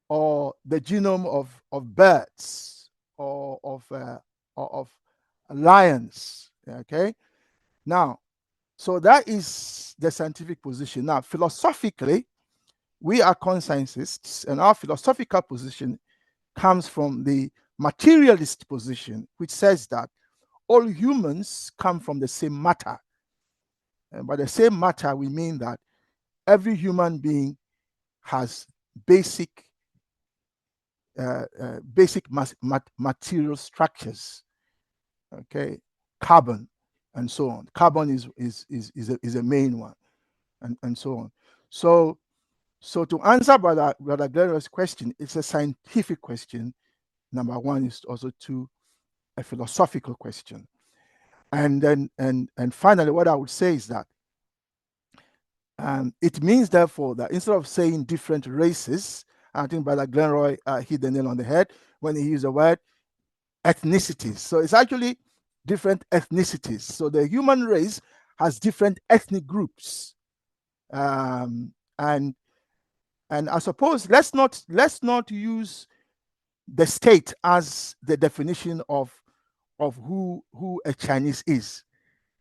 or the genome of birds or of lions. Okay, now, so that is the scientific position. Now, philosophically, we are conscientists, and our philosophical position comes from the materialist position, which says that all humans come from the same matter. And by the same matter, we mean that every human being has basic material structures, okay, carbon and so on. Carbon is a main one, and so on. So to answer Brother Glenroy's question, it's a scientific question. Number one is also a philosophical question. And then and finally, what I would say is that it means, therefore, that instead of saying different races, I think Brother Glenroy hit the nail on the head when he used the word ethnicities. So it's actually different ethnicities. So the human race has different ethnic groups, and I suppose let's not use the state as the definition of who a Chinese is,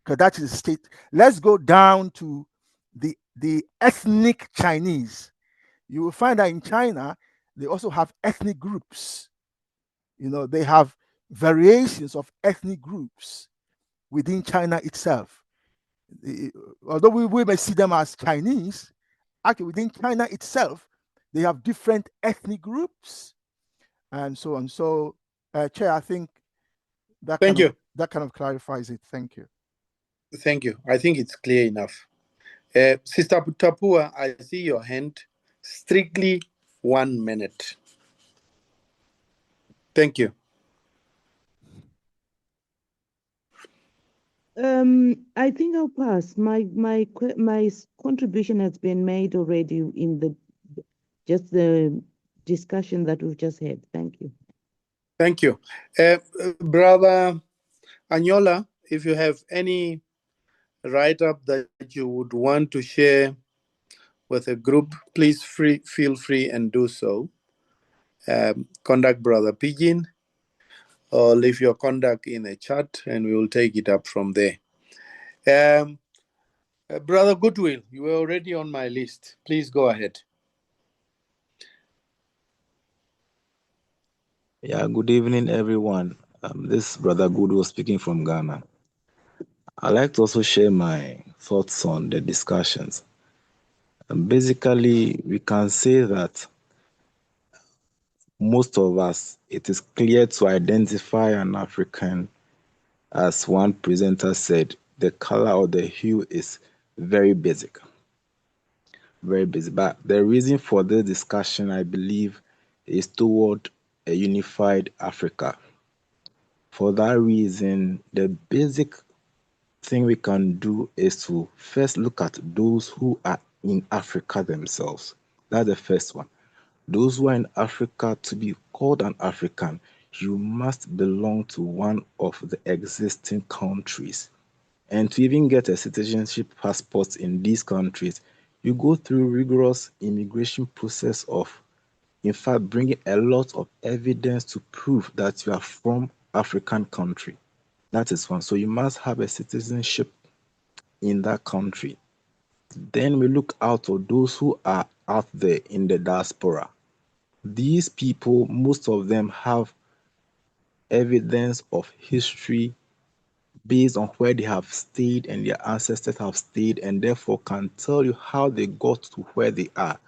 because that is the state. Let's go down to the ethnic Chinese. You will find that in China, they also have ethnic groups. You know, they have variations of ethnic groups within China itself. Although we may see them as Chinese, actually within China itself, they have different ethnic groups and so on. So, Chair, I think that kind of clarifies it. Thank you. Thank you. I think it's clear enough. Sister Tapua, I see your hand. Strictly 1 minute. Thank you. I think I'll pass. My contribution has been made already in the discussion that we've just had. Thank you. Thank you. Brother Anyola, if you have any write-up that you would want to share with a group, please feel free and do so. Contact Brother Pidgin or leave your contact in a chat and we will take it up from there. Brother Goodwill, you were already on my list. Please go ahead. Yeah, good evening, everyone. This is Brother Goodwill speaking from Ghana. I'd like to also share my thoughts on the discussions. Basically, we can say that most of us, it is clear to identify an African, as one presenter said, the color or the hue is very basic. Very basic. But the reason for this discussion, I believe, is toward a unified Africa. For that reason, the basic thing we can do is to first look at those who are in Africa themselves. That's the first one. Those who are in Africa, to be called an African, you must belong to one of the existing countries. And to even get a citizenship passport in these countries, you go through rigorous immigration process of, in fact, bringing a lot of evidence to prove that you are from African country. That is one. So you must have a citizenship in that country. Then we look out for those who are out there in the diaspora. These people, most of them have evidence of history based on where they have stayed and their ancestors have stayed, and therefore can tell you how they got to where they are.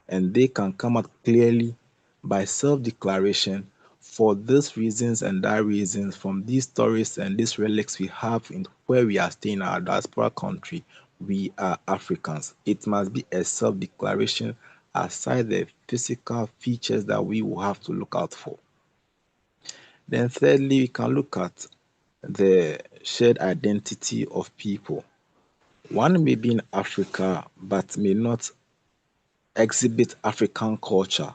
And they can come out clearly by self-declaration for these reasons and that reasons, from these stories and these relics we have in where we are staying in our diaspora country, we are Africans. It must be a self-declaration aside the physical features that we will have to look out for. Then thirdly, we can look at the shared identity of people. One may be in Africa, but may not exhibit African culture.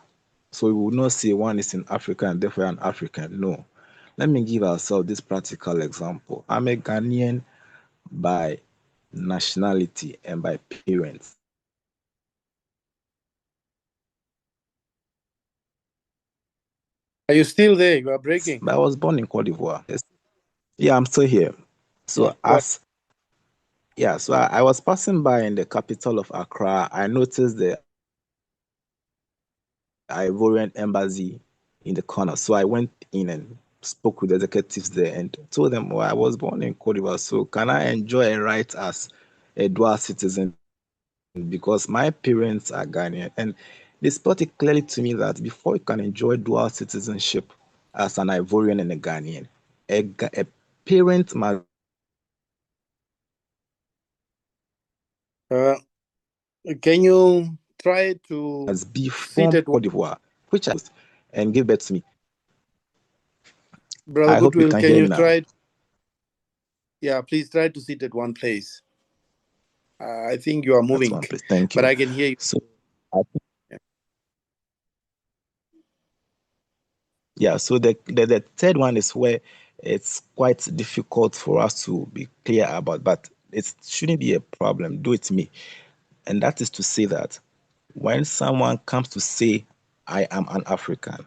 So we will not say one is in Africa and therefore an African. No. Let me give ourselves this practical example. I'm a Ghanaian by nationality and by parents. Are you still there? You are breaking. But I was born in Cote d'Ivoire. Yes. Yeah, I'm still here. So I was passing by in the capital of Accra. I noticed the Ivorian embassy in the corner. So I went in and spoke with the executives there and told them, well, I was born in Cote d'Ivoire, so can I enjoy a right as a dual citizen? Because my parents are Ghanaian. And they spelled it clearly to me that before you can enjoy dual citizenship as an Ivorian and a Ghanaian, a parent must can you try to be from Cote d'Ivoire, which I was, and give birth to me. Brother I hope you can hear me now. Please try to sit at one place. I think you are moving. That's one place. Thank you. But I can hear you. So, so the third one is where it's quite difficult for us to be clear about, but it shouldn't be a problem. Do it to me. And that is to say that when someone comes to say, I am an African,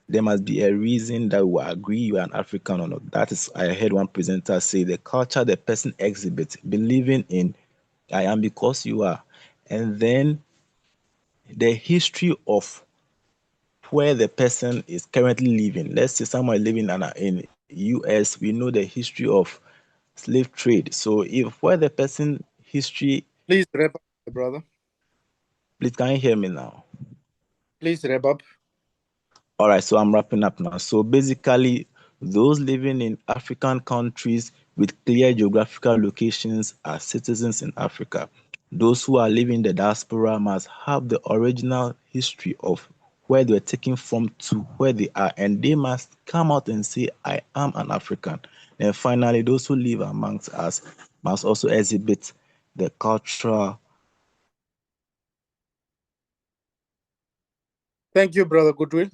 there must be a reason that we agree you are an African or not. That is, I heard one presenter say, the culture the person exhibits, believing in I am because you are. And then the history of where the person is currently living. Let's say someone living in US, we know the history of slave trade. So if where the person history... Please wrap up, brother. Please, can you hear me now? Please wrap up. All right, so I'm wrapping up now. So basically, those living in African countries with clear geographical locations are citizens in Africa. Those who are living in the diaspora must have the original history of where they're taken from to where they are, and they must come out and say, I am an African. And finally, those who live amongst us must also exhibit the cultural. Thank you, Brother Goodwill.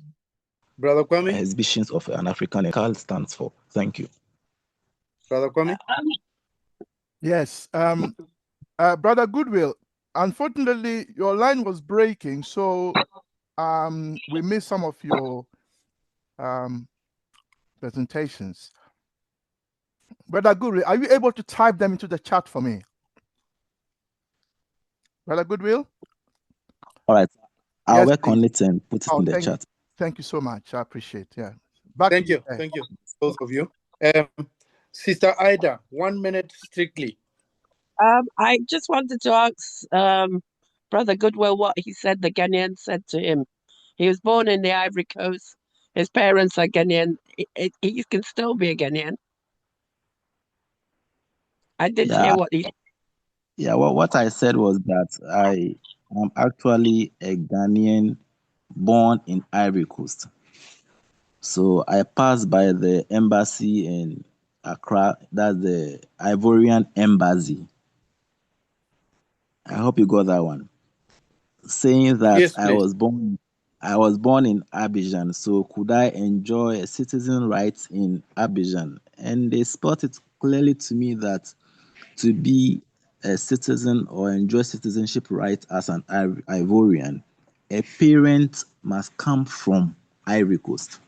Brother Kwame? Exhibitions of an African CAL stands for. Thank you. Brother Kwame? Yes. Brother Goodwill, unfortunately, your line was breaking, so we missed some of your presentations. Brother Goodwill, are you able to type them into the chat for me? Brother Goodwill? All right. I'll Yes, work on please. it and put it in the chat. Thank you so much. I appreciate it. Yeah. Back Thank to you. Thank you, both of you. Sister Ida, 1 minute strictly. I just wanted to ask Brother Goodwill what he said the Ghanaian said to him. He was born in the Ivory Coast. His parents are Ghanaian. He can still be a Ghanaian. I didn't hear what he said. Yeah, well, what I said was that I am actually a Ghanaian born in Ivory Coast. So I passed by the embassy in Accra, that's the Ivorian embassy. I hope you got that one. Saying that yes, I was born in Abidjan, so could I enjoy citizen rights in Abidjan? And they spot it clearly to me that to be a citizen or enjoy citizenship rights as an Ivorian, a parent must come from Ivory Coast.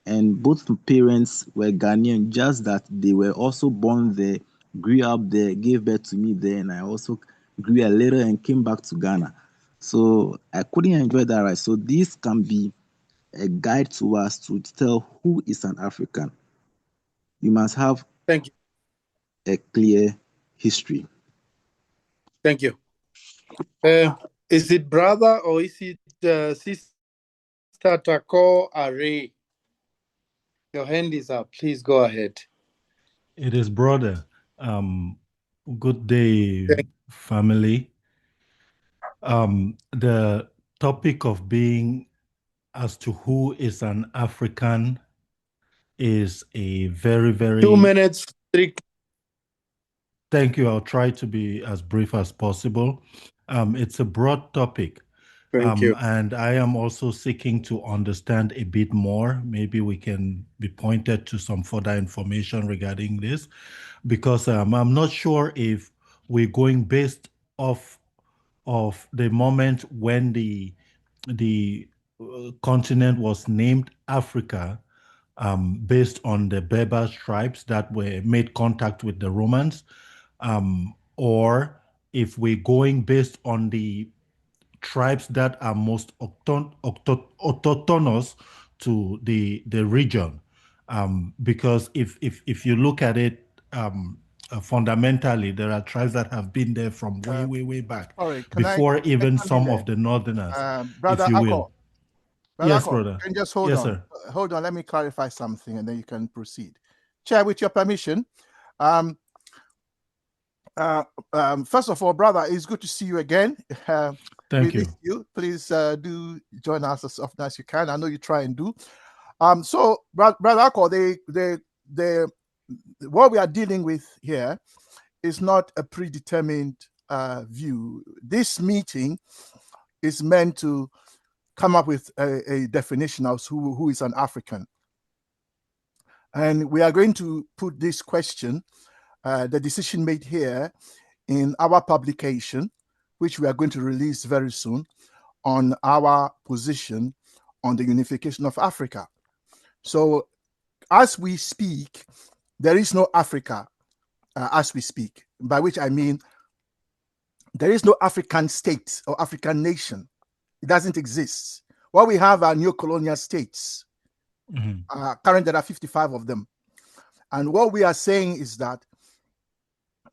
And both parents were Ghanaian, just that they were also born there, grew up there, gave birth to me there, and I also grew a little and came back to Ghana. So I couldn't enjoy that right. So this can be a guide to us to tell who is an African. You must have a clear history. Thank you. Is it brother or is it Sister Tako Are? Your hand is up. Please go ahead. It is brother. Good day, family. The topic of being as to who is an African is a very, very... 2 minutes. Thank you. I'll try to be as brief as possible. It's a broad topic. Thank you. And I am also seeking to understand a bit more. Maybe we can be pointed to some further information regarding this, because I'm not sure if we're going based off of the moment when the continent was named Africa, based on the Berber tribes that were made contact with the Romans, or if we're going based on the tribes that are most autochthonous to the region, because if you look at it fundamentally, there are tribes that have been there from way back, before even some of the northerners, Brother if you will. Ako, Brother Yes, Ako, brother. can you just hold Yes, on. sir. Hold on, let me clarify something and then you can proceed. Chair, with your permission, first of all, brother, it's good to see you again. Thank you. Please do join us as often as you can. I know you try and do. So, Brother Ako, what we are dealing with here is not a predetermined view. This meeting is meant to come up with a definition of who is an African. And we are going to put this question, the decision made here, in our publication, which we are going to release very soon, on our position on the unification of Africa. So as we speak, there is no Africa as we speak, by which I mean there is no African state or African nation. It doesn't exist. What we have are neo-colonial states. Currently, there are 55 of them. And what we are saying is that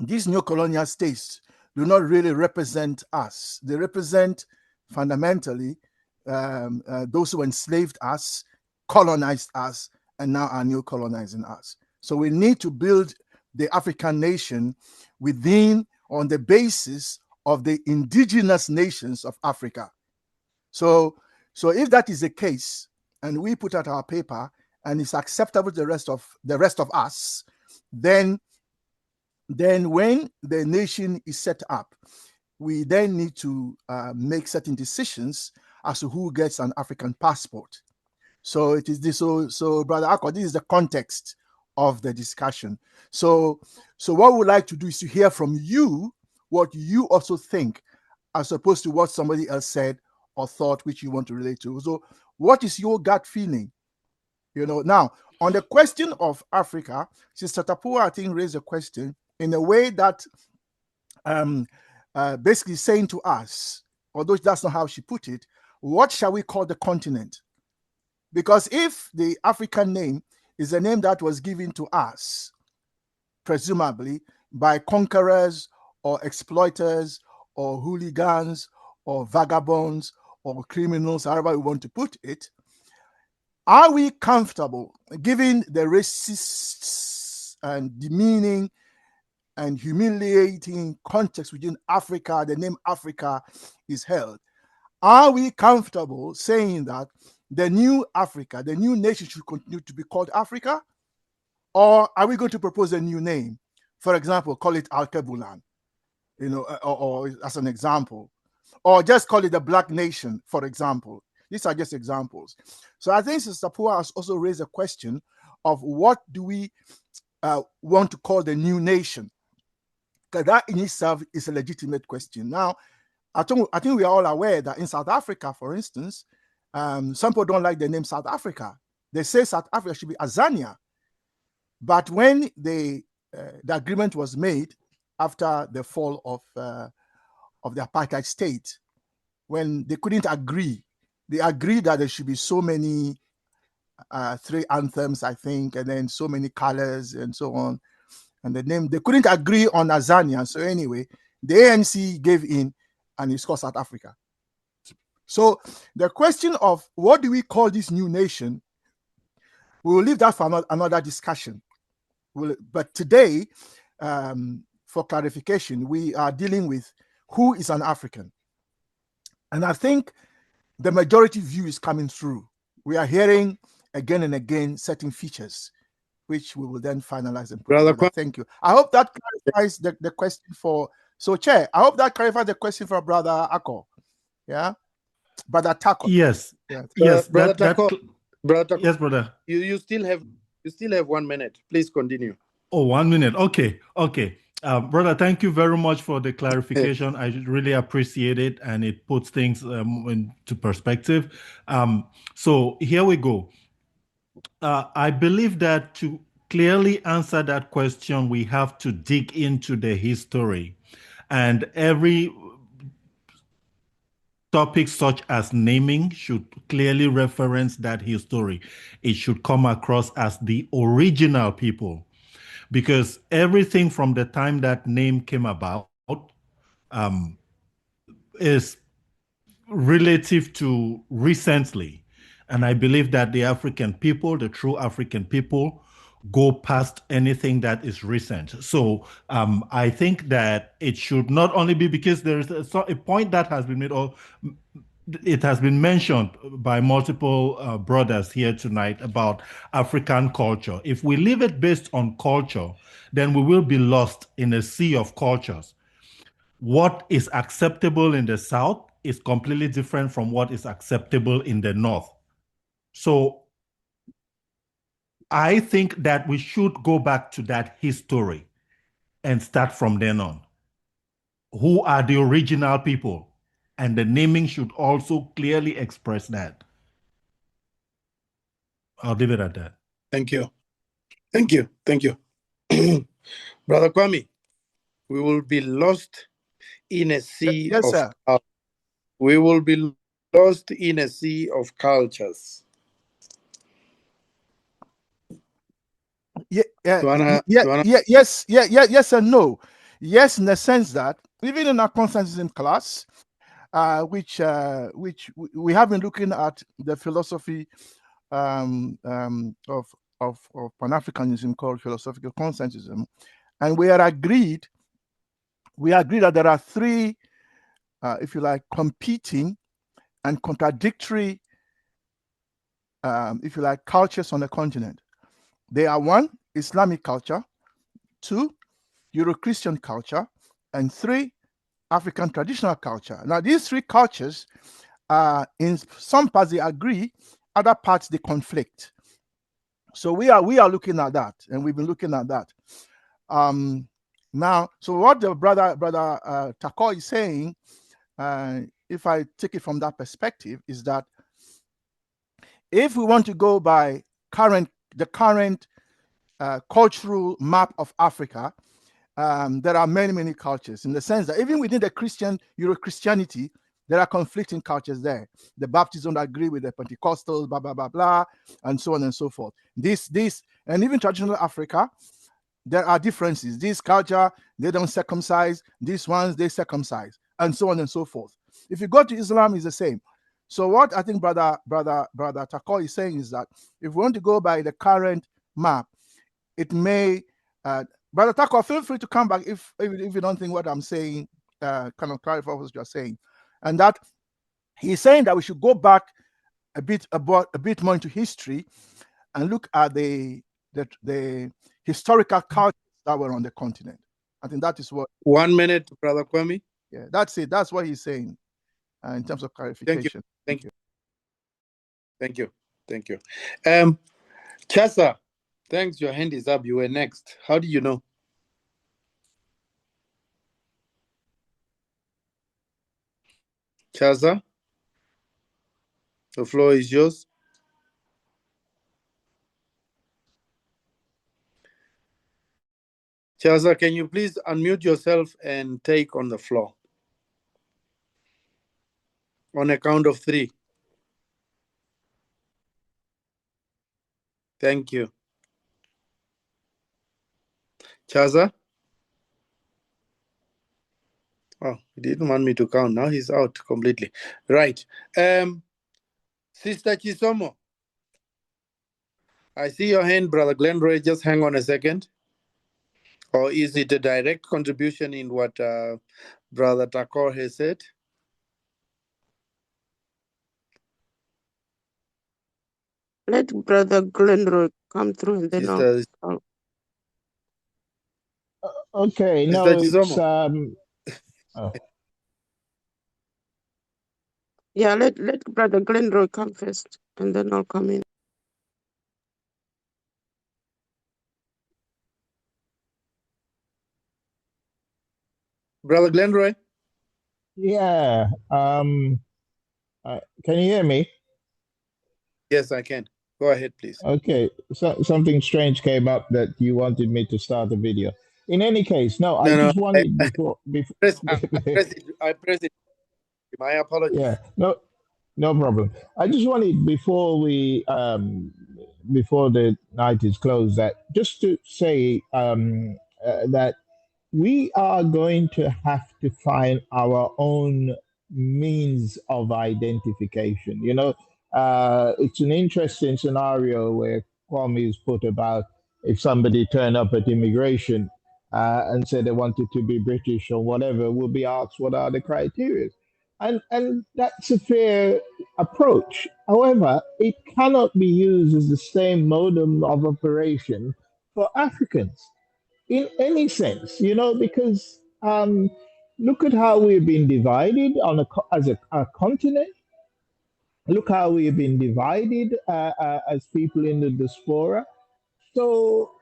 these neo-colonial states do not really represent us. They represent fundamentally those who enslaved us, colonized us, and now are neo-colonizing us. So we need to build the African nation on the basis of the indigenous nations of Africa. So if that is the case, and we put out our paper and it's acceptable to the rest of us, then when the nation is set up, we then need to make certain decisions as to who gets an African passport. So it is this. So Brother Ako, this is the context of the discussion. So what we'd like to do is to hear from you what you also think, as opposed to what somebody else said or thought, which you want to relate to. So what is your gut feeling? Now, on the question of Africa, Sister Tapua, I think, raised a question in a way that basically saying to us, although that's not how she put it, what shall we call the continent? Because if the African name is a name that was given to us, presumably by conquerors or exploiters or hooligans or vagabonds or criminals, however we want to put it, are we comfortable giving the racist and demeaning and humiliating context within Africa, the name Africa is held? Are we comfortable saying that the new Africa, the new nation, should continue to be called Africa? Or are we going to propose a new name? For example, call it Alkebulan, or as an example, or just call it the Black Nation, for example. These are just examples. So I think Sister Pua has also raised a question of what do we want to call the new nation? Because that in itself is a legitimate question. Now, I think we are all aware that in South Africa, for instance, some people don't like the name South Africa. They say South Africa should be Azania. But when the agreement was made after the fall of the apartheid state, when they couldn't agree, they agreed that there should be so many 3 anthems, I think, and then so many colors and so on. And the name, they couldn't agree on Azania. So anyway, the ANC gave in and it's called South Africa. So the question of what do we call this new nation, we will leave that for another discussion. But today, for clarification, we are dealing with who is an African. And I think the majority view is coming through. We are hearing again and again certain features, which we will then finalize and put together. Thank you. I hope that clarifies the question for... So, Chair, I hope that clarifies the question for Brother Ako. Yeah? Brother Tako. Yes. Yeah. Yes. Brother Tako. Brother Tako. Yes, brother. You still have 1 minute. Please continue. Oh, 1 minute. Okay. Brother, thank you very much for the clarification. I really appreciate it, and it puts things into perspective. So here we go. I believe that to clearly answer that question, we have to dig into the history, and every topic such as naming should clearly reference that history. It should come across as the original people, because everything from the time that name came about is relative to recently. And I believe that the African people, the true African people, go past anything that is recent. So I think that it should not only be because there is a point that has been made, or it has been mentioned by multiple brothers here tonight about African culture. If we leave it based on culture, then we will be lost in a sea of cultures. What is acceptable in the South is completely different from what is acceptable in the North. So I think that we should go back to that history and start from then on. Who are the original people? And the naming should also clearly express that. I'll leave it at that. Thank you. Brother Kwame, we will be lost in a sea of... We will be lost in a sea of cultures. Yes and no. Yes, in the sense that even in our Constantinism class, which we have been looking at the philosophy of Pan-Africanism called philosophical Constantinism, and we agreed that there are 3, if you like, competing and contradictory, if you like, cultures on the continent. They are 1, Islamic culture, 2, Euro-Christian culture, and 3, African traditional culture. Now, these 3 cultures, in some parts they agree, other parts they conflict. So we are looking at that, and we've been looking at that. Now, so what the brother Takor is saying, if I take it from that perspective, is that if we want to go by the current cultural map of Africa, there are many cultures, in the sense that even within the Euro-Christianity, there are conflicting cultures there. The Baptists don't agree with the Pentecostals, blah, blah, blah, blah, and so on and so forth. And even traditional Africa, there are differences. This culture, they don't circumcise. These ones, they circumcise, and so on and so forth. If you go to Islam, it's the same. So what I think brother Takor is saying is that if we want to go by the current map, it may, Brother Takor, feel free to come back if you don't think what I'm saying kind of clarifies what you're saying. And that he's saying that we should go back a bit more into history and look at the historical cultures that were on the continent. I think that is what. 1 minute, Brother Kwame. Yeah, that's it. That's what he's saying in terms of clarification. Thank you. Chasa, thanks. Your hand is up. You were next. How do you know? Chasa, the floor is yours. Chasa, can you please unmute yourself and take on the floor? On a count of 3. Thank you. Chasa? Oh, he didn't want me to count. Now he's out completely. Right. Sister Chisomo. I see your hand, Brother Glenroy. Just hang on a second. Or is it a direct contribution in what Brother Takor has said? Let Brother Glenroy come through and then I'll... Okay, no, it's, oh. Yeah, let Brother Glenroy come first and then I'll come in. Brother Glenroy? Yeah. Can you hear me? Yes, I can. Go ahead, please. Okay. So something strange came up that you wanted me to start the video. In any case, I just wanted before I press it. My apologies. Yeah. No problem. I just wanted before the night is closed just to say that we are going to have to find our own means of identification. It's an interesting scenario where Kwame is put about if somebody turned up at immigration and said they wanted to be British or whatever, will be asked what are the criteria. And that's a fair approach. However, it cannot be used as the same modum of operation for Africans in any sense, because look at how we've been divided as a continent. Look how we've been divided as people in the diaspora. So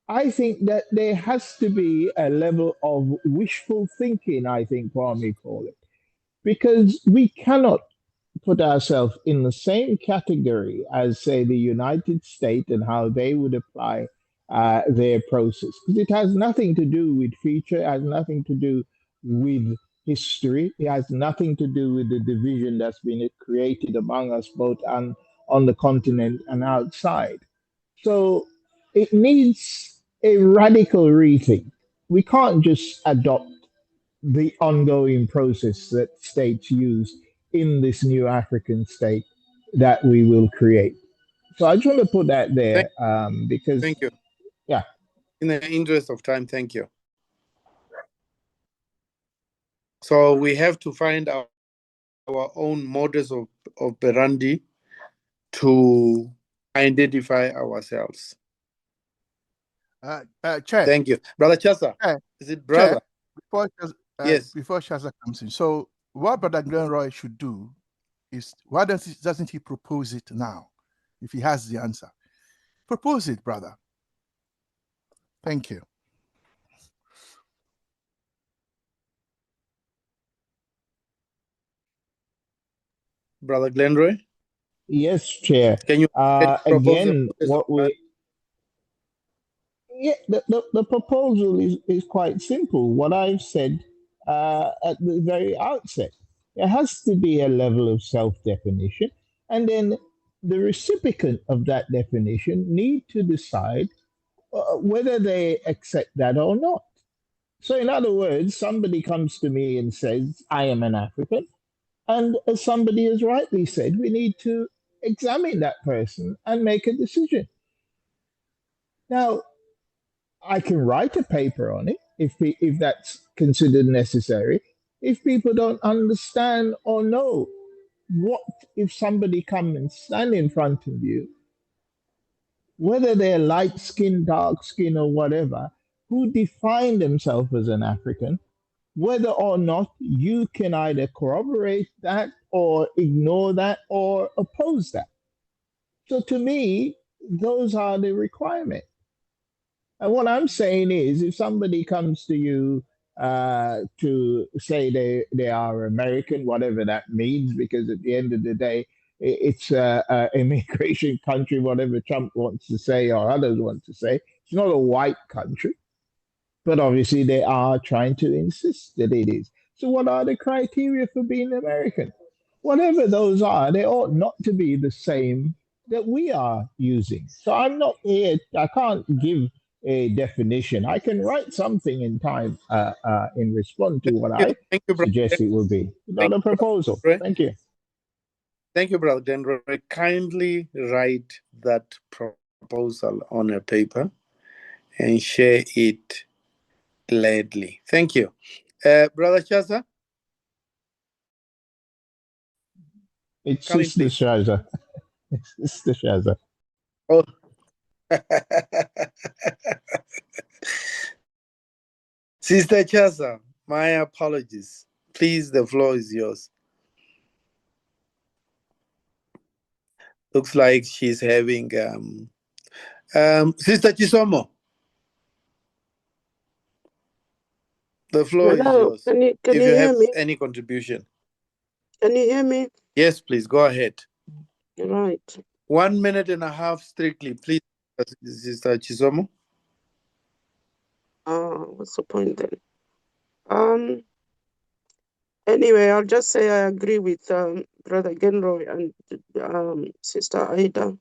I think that there has to be a level of wishful thinking, I think Kwame call it, because we cannot put ourselves in the same category as, say, the United States and how they would apply their process. Because it has nothing to do with feature, it has nothing to do with history, it has nothing to do with the division that's been created among us both on the continent and outside. So it needs a radical rethink. We can't just adopt the ongoing process that states use in this new African state that we will create. So I just want to put that there because... Thank you. Yeah. In the interest of time, thank you. So we have to find our own modus of operandi to identify ourselves. Chair. Thank you. Brother Chasa. Chair, Is it brother? Chair, yes. Before Shaza comes in, so what Brother Glenroy should do is, why doesn't he propose it now? If he has the answer, propose it, brother. Thank you. Brother Glenroy? Yes, Chair. Can you again, what we... Yeah, the proposal is quite simple. What I've said at the very outset. There has to be a level of self-definition, and then the recipient of that definition need to decide whether they accept that or not. So in other words, somebody comes to me and says, I am an African, and as somebody has rightly said, we need to examine that person and make a decision. Now, I can write a paper on it if that's considered necessary. If people don't understand or know what if somebody come and stand in front of you, whether they're light skin, dark skin, or whatever, who define themselves as an African, whether or not you can either corroborate that or ignore that or oppose that. So to me, those are the requirements. And what I'm saying is, if somebody comes to you to say they are American, whatever that means, because at the end of the day, it's an immigration country, whatever Trump wants to say or others want to say. It's not a white country, but obviously they are trying to insist that it is. So what are the criteria for being American? Whatever those are, they ought not to be the same that we are using. So I'm not here, I can't give a definition. I can write something in time in response to what I suggest it will be. Not a proposal. Thank you. Thank you, Brother Glenroy. Kindly write that proposal on a paper and share it gladly. Thank you. Brother Chasa? It's Sister Shaza. It's Sister Shaza. Oh. Sister Chasa, my apologies. Please, the floor is yours. Looks like she's having Sister Chisomo. The floor is yours. Can you if you hear have me? any contribution. Can you hear me? Yes, please go ahead. Right. 1 minute and a half strictly, please, Sister Chisomo. What's the point then? Anyway, I'll just say I agree with Brother Glenroy and Sister Aida.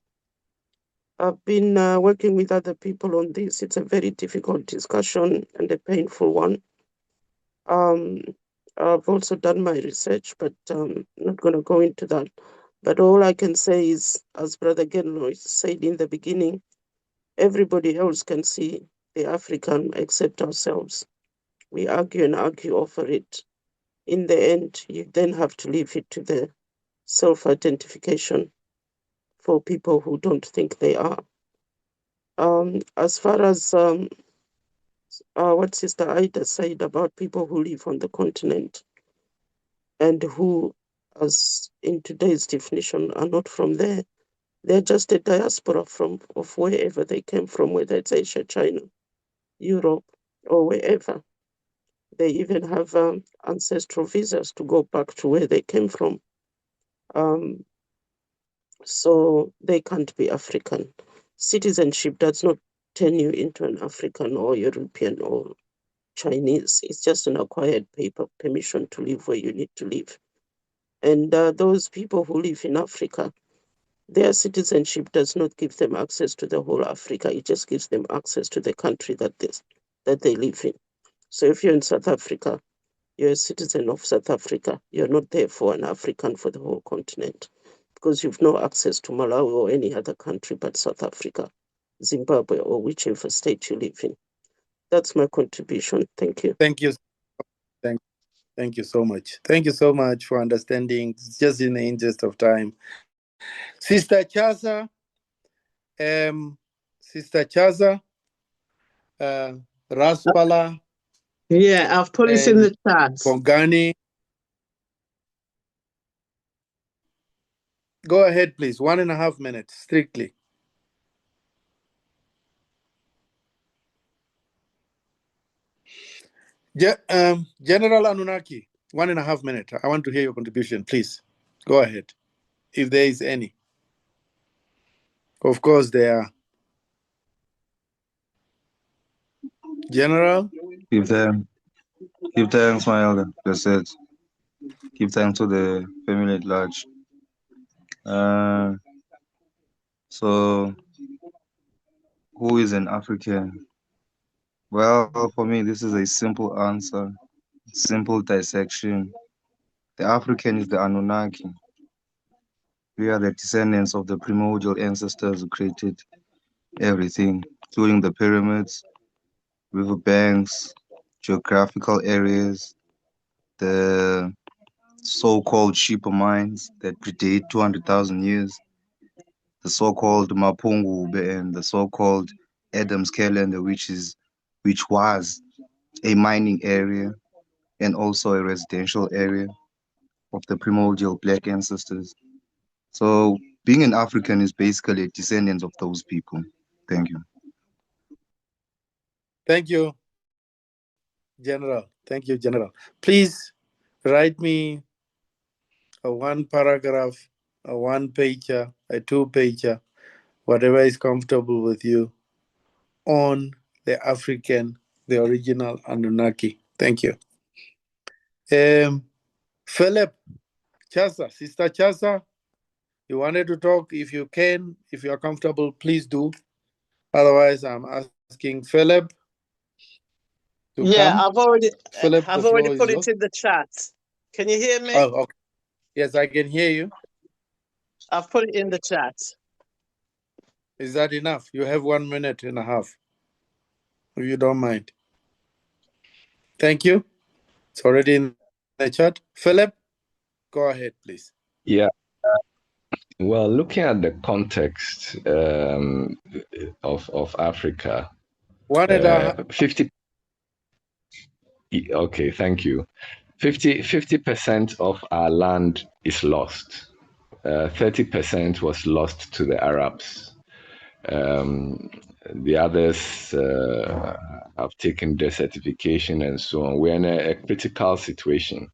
I've been working with other people on this. It's a very difficult discussion and a painful one. I've also done my research, but I'm not going to go into that. But all I can say is, as Brother Glenroy said in the beginning, everybody else can see the African except ourselves. We argue and argue over it. In the end, you then have to leave it to the self-identification for people who don't think they are. As far as what Sister Aida said about people who live on the continent and who, as in today's definition, are not from there, they're just a diaspora of wherever they came from, whether it's Asia, China, Europe, or wherever. They even have ancestral visas to go back to where they came from. So they can't be African. Citizenship does not turn you into an African or European or Chinese. It's just an acquired paper permission to live where you need to live. And those people who live in Africa, their citizenship does not give them access to the whole Africa. It just gives them access to the country that they live in. So if you're in South Africa, you're a citizen of South Africa. You're not therefore an African for the whole continent, because you've no access to Malawi or any other country but South Africa, Zimbabwe, or whichever state you live in. That's my contribution. Thank you. Thank you. Thank you so much. Thank you so much for understanding. Just in the interest of time. Sister Chasa, Raspala. Yeah, I've put it in the chat. Bogani. Go ahead, please. 1.5 minutes, strictly. General Anunnaki, 1.5 minutes. I want to hear your contribution, please. Go ahead, if there is any. Of course, there are. General? Give thanks, my elder. Blessed. Give thanks to the family at large. So, who is an African? Well, for me, this is a simple answer, simple dissection. The African is the Anunnaki. We are the descendants of the primordial ancestors who created everything, including the pyramids, riverbanks, geographical areas, the so-called Sheba mines that predate 200,000 years, the so-called Mapungube and the so-called Adams Calendar, which was a mining area and also a residential area of the primordial black ancestors. So being an African is basically a descendant of those people. Thank you. Thank you, General. Thank you, General. Please write me a 1-paragraph, a 1-pager, a 2-pager, whatever is comfortable with you, on the African, the original Anunnaki. Thank you. Philip Chasa, Sister Chasa, you wanted to talk. If you can, if you are comfortable, please do. Otherwise, I'm asking Philip to come. I've already Philip, put it in the chat. Can you hear me? Oh, okay. Yes, I can hear you. I've put it in the chat. Is that enough? You have 1.5 minutes, if you don't mind. Thank you. It's already in the chat. Philip, go ahead, please. Yeah. Well, looking at the context of Africa, 50. Okay, thank you. 50% of our land is lost. 30% was lost to the Arabs. The others have taken desertification and so on. We're in a critical situation.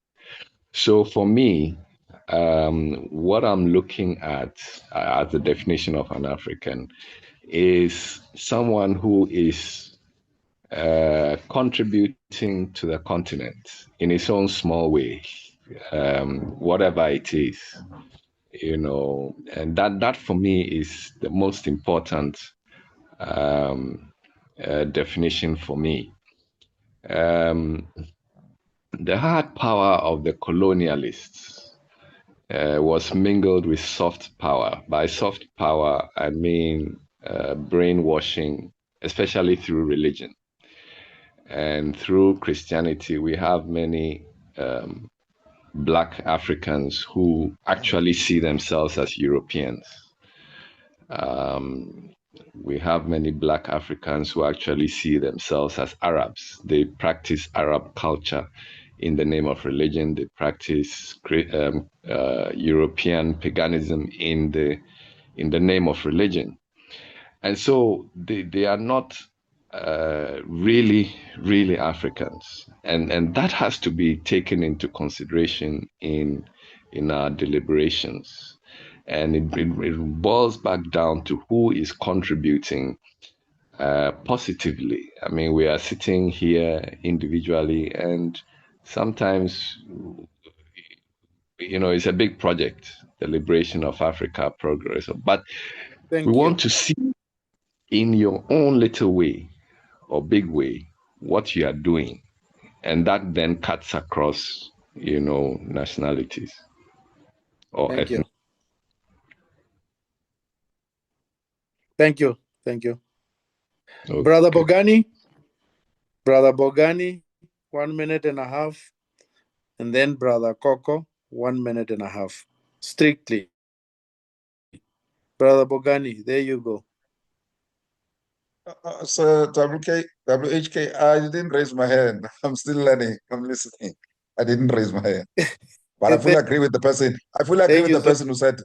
So for me, what I'm looking at as the definition of an African is someone who is contributing to the continent in his own small way, whatever it is, and that for me is the most important definition for me. The hard power of the colonialists was mingled with soft power. By soft power, I mean brainwashing, especially through religion. And through Christianity, we have many Black Africans who actually see themselves as Europeans. We have many Black Africans who actually see themselves as Arabs. They practice Arab culture in the name of religion. They practice European paganism in the name of religion. And so they are not really Africans. And that has to be taken into consideration in our deliberations. And it boils back down to who is contributing positively. I mean, we are sitting here individually, and sometimes, it's a big project, the liberation of Africa, progress. But we want to see in your own little way or big way what you are doing. And that then cuts across, nationalities or ethnic. Thank you. Okay. Brother Bogani, 1.5 minutes, and then Brother Coco, 1.5 minutes, strictly. Brother Bogani, there you go. So WHK, I didn't raise my hand. I'm still learning. I'm listening. I didn't raise my hand. But I fully agree with the person. I fully agree with the person who said,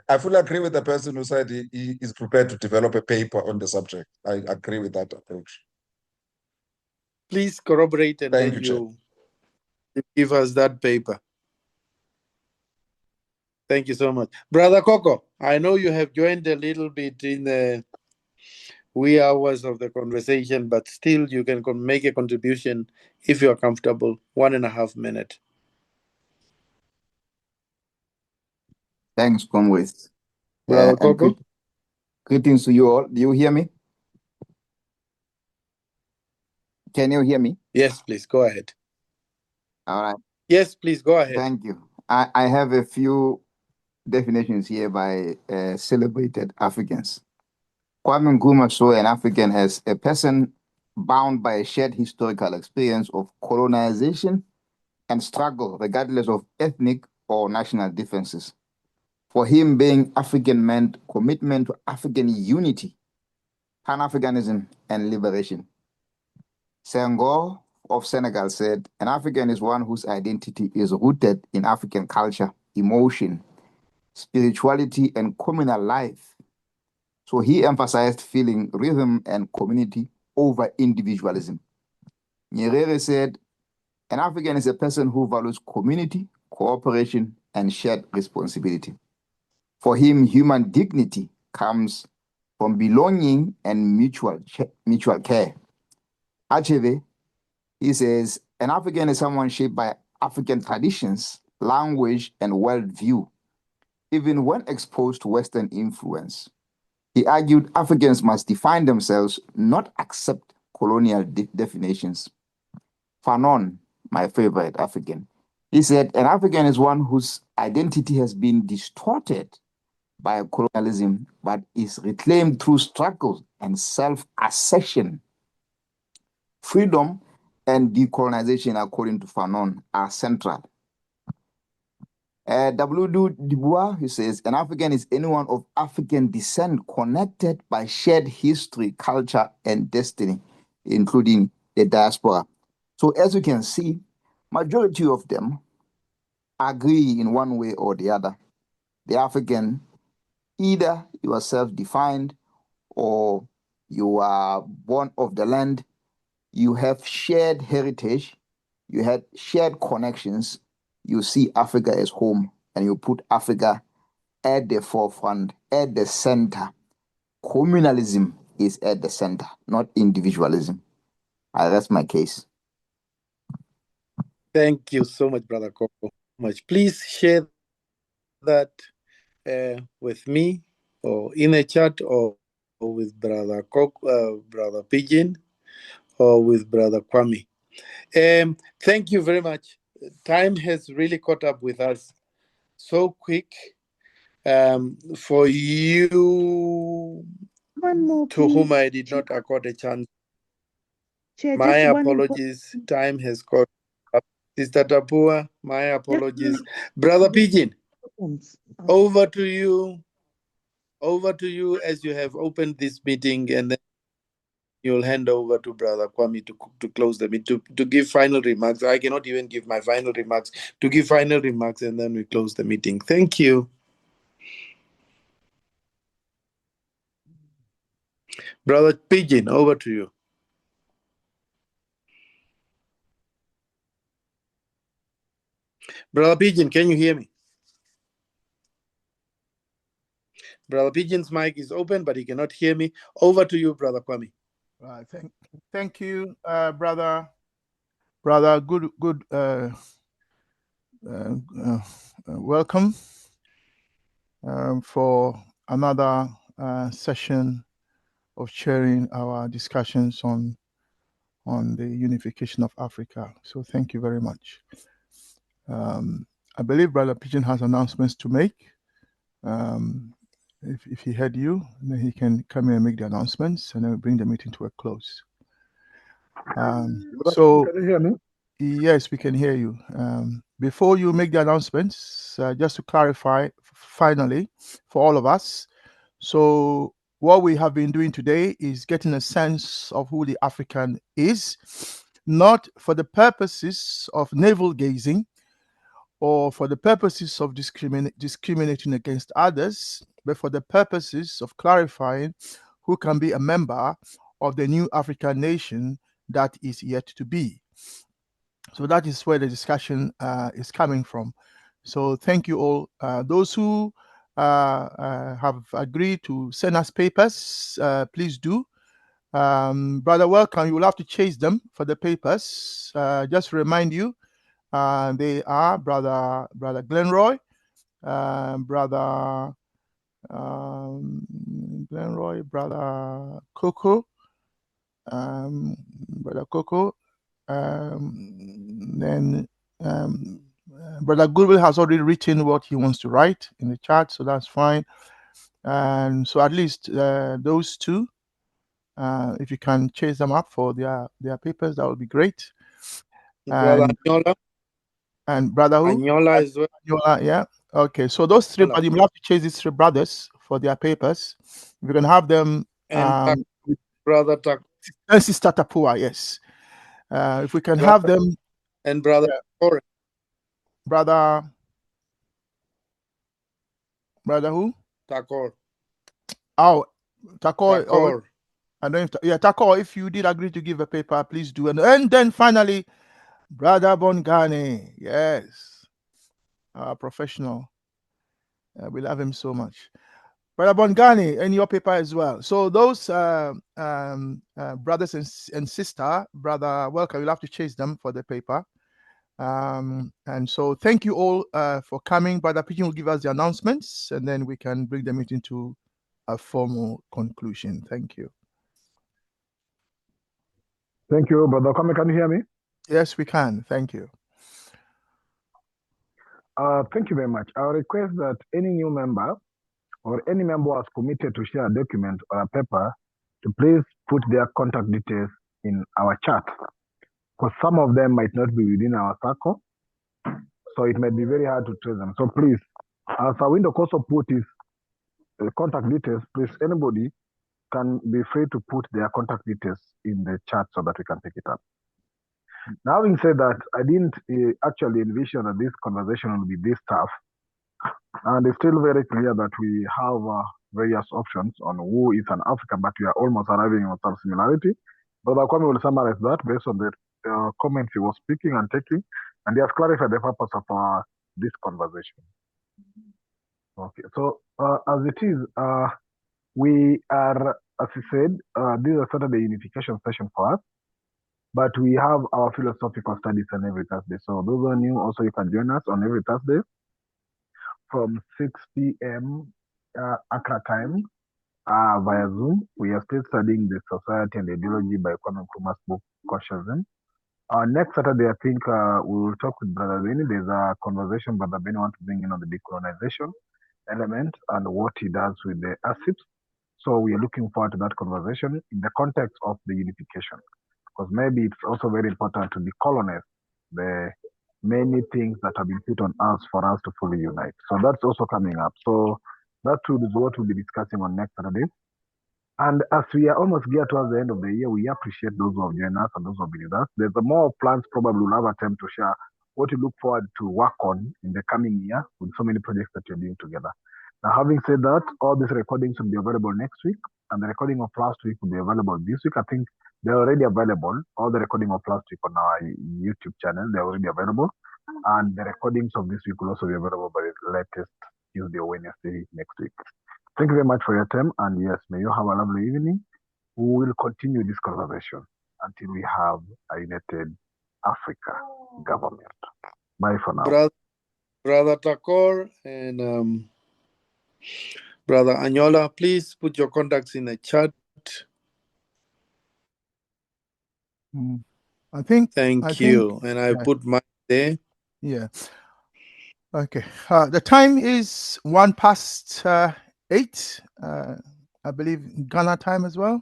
I fully agree with the person who said he is prepared to develop a paper on the subject. I agree with that approach. Please corroborate and Thank then you give us that paper. Thank you so much. Brother Coco, I know you have joined a little bit in the wee hours of the conversation, but still you can make a contribution if you're comfortable. 1.5 minutes. Thanks, comrades. Brother Coco? Greetings to you all. Do you hear me? Can you hear me? Yes, please. Go ahead. All right. Yes, please. Go ahead. Thank you. I have a few definitions here by celebrated Africans. Kwame Nkrumah saw an African as a person bound by a shared historical experience of colonization and struggle, regardless of ethnic or national differences. For him, being African meant commitment to African unity, Pan-Africanism, and liberation. Senghor of Senegal said, an African is one whose identity is rooted in African culture, emotion, spirituality, and communal life. So he emphasized feeling, rhythm, and community over individualism. Nyerere said, an African is a person who values community, cooperation, and shared responsibility. For him, human dignity comes from belonging and mutual care. Achebe, he says, an African is someone shaped by African traditions, language, and worldview, even when exposed to Western influence. He argued Africans must define themselves, not accept colonial definitions. Fanon, my favorite African, he said, an African is one whose identity has been distorted by colonialism, but is reclaimed through struggle and self-assertion. Freedom and decolonization, according to Fanon, are central. W. Du Bois, he says, an African is anyone of African descent connected by shared history, culture, and destiny, including the diaspora. So as you can see, majority of them agree in one way or the other. The African, either you are self-defined or you are born of the land, you have shared heritage, you had shared connections, you see Africa as home, and you put Africa at the forefront, at the center. Communalism is at the center, not individualism. I rest my case. Thank you so much, Brother Coco. Please share that with me or in a chat or with Brother Coco, Brother Pigeon, or with Brother Kwame. Thank you very much. Time has really caught up with us so quick. For you to whom I did not accord a chance, my apologies. Time has caught up. Sister Tapua, my apologies. Brother Pigeon, over to you. Over to you as you have opened this meeting, and then you'll hand over to Brother Kwame to close the meeting, to give final remarks. I cannot even give my final remarks, to give final remarks, and then we close the meeting. Thank you. Brother Pigeon, over to you. Brother Pigeon, can you hear me? Brother Pigeon's mic is open, but he cannot hear me. Over to you, Brother Kwame. Right. Thank you, brother. Good. Welcome for another session of sharing our discussions on the unification of Africa. So thank you very much. I believe Brother Pigeon has announcements to make. If he heard you, then he can come in and make the announcements, and then we'll bring the meeting to a close. So, can you hear me? Yes, we can hear you. Before you make the announcements, just to clarify finally for all of us, so what we have been doing today is getting a sense of who the African is, not for the purposes of navel gazing or for the purposes of discriminating against others, but for the purposes of clarifying who can be a member of the new African nation that is yet to be. So that is where the discussion is coming from. So thank you all. Those who have agreed to send us papers, please do. Brother Welcome, you will have to chase them for the papers. Just remind you, they are Brother Glenroy, Brother Glenroy, Brother Coco, Brother Coco, then Brother Goodwill has already written what he wants to write in the chat, so that's fine. And so at least those two, if you can chase them up for their papers, that would be great. Brother Anyola. And Brother who? Anyola as well. Anyola, yeah. Okay, so those three, but you will have to chase these three brothers for their papers. We're going to have them. And Brother Tak. And Sister Tapua, yes. If we can have them. And Brother Takor. Brother who? Takor. Oh, Takor. Takor. Oh, I don't know. Yeah, Takor, if you did agree to give a paper, please do. And then finally, Brother Bongani. Yes. Professional. We love him so much. Brother Bongani, and your paper as well. So those brothers and sister, Brother Welcome, you'll have to chase them for the paper. And so thank you all for coming. Brother Pidgin will give us the announcements, and then we can bring the meeting to a formal conclusion. Thank you. Thank you, Brother Kwame. Can you hear me? Yes, we can. Thank you. Thank you very much. I request that any new member or any member who has committed to share a document or a paper to please put their contact details in our chat, because some of them might not be within our circle, so it might be very hard to trace them. So please, as a window also put his contact details, please, anybody can be free to put their contact details in the chat so that we can pick it up. Now, having said that, I didn't actually envision that this conversation will be this tough. And it's still very clear that we have various options on who is an African, but we are almost arriving at some similarity. Brother Kwame will summarize that based on the comments he was speaking and taking, and he has clarified the purpose of this conversation. Okay, so as it is, we are, as he said, this is a Saturday unification session for us, but we have our philosophical studies on every Thursday. So those are new, also you can join us on every Thursday from 6 p.m. Accra time via Zoom. We are still studying the society and ideology by Kwame Nkrumah's book, Consciousness. Next Saturday, I think we will talk with Brother Benny. There's a conversation Brother Benny wants to bring in on the decolonization element and what he does with the ASIPs. So we are looking forward to that conversation in the context of the unification, because maybe it's also very important to decolonize the many things that have been put on us for us to fully unite. So that's also coming up. So that is what we'll be discussing on next Saturday. And as we are almost geared towards the end of the year, we appreciate those who have joined us and those who have been with us. There's more plans, probably we'll have a time to share what you look forward to work on in the coming year with so many projects that you're doing together. Now, having said that, all these recordings will be available next week, and the recording of last week will be available this week. I think they're already available. All the recording of last week on our YouTube channel, they're already available. And the recordings of this week will also be available by the latest Tuesday or Wednesday next week. Thank you very much for your time. And yes, may you have a lovely evening. We will continue this conversation until we have a united Africa government. Bye for now. Brother Takor and Brother Anyola, please put your contacts in the chat. I think. Thank you. And I put mine there. Yeah. Okay. The time is 8:01. I believe Ghana time as well,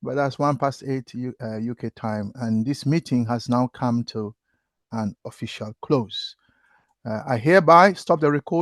but that's 8:01 UK time, and this meeting has now come to an official close. I hereby stop the recording.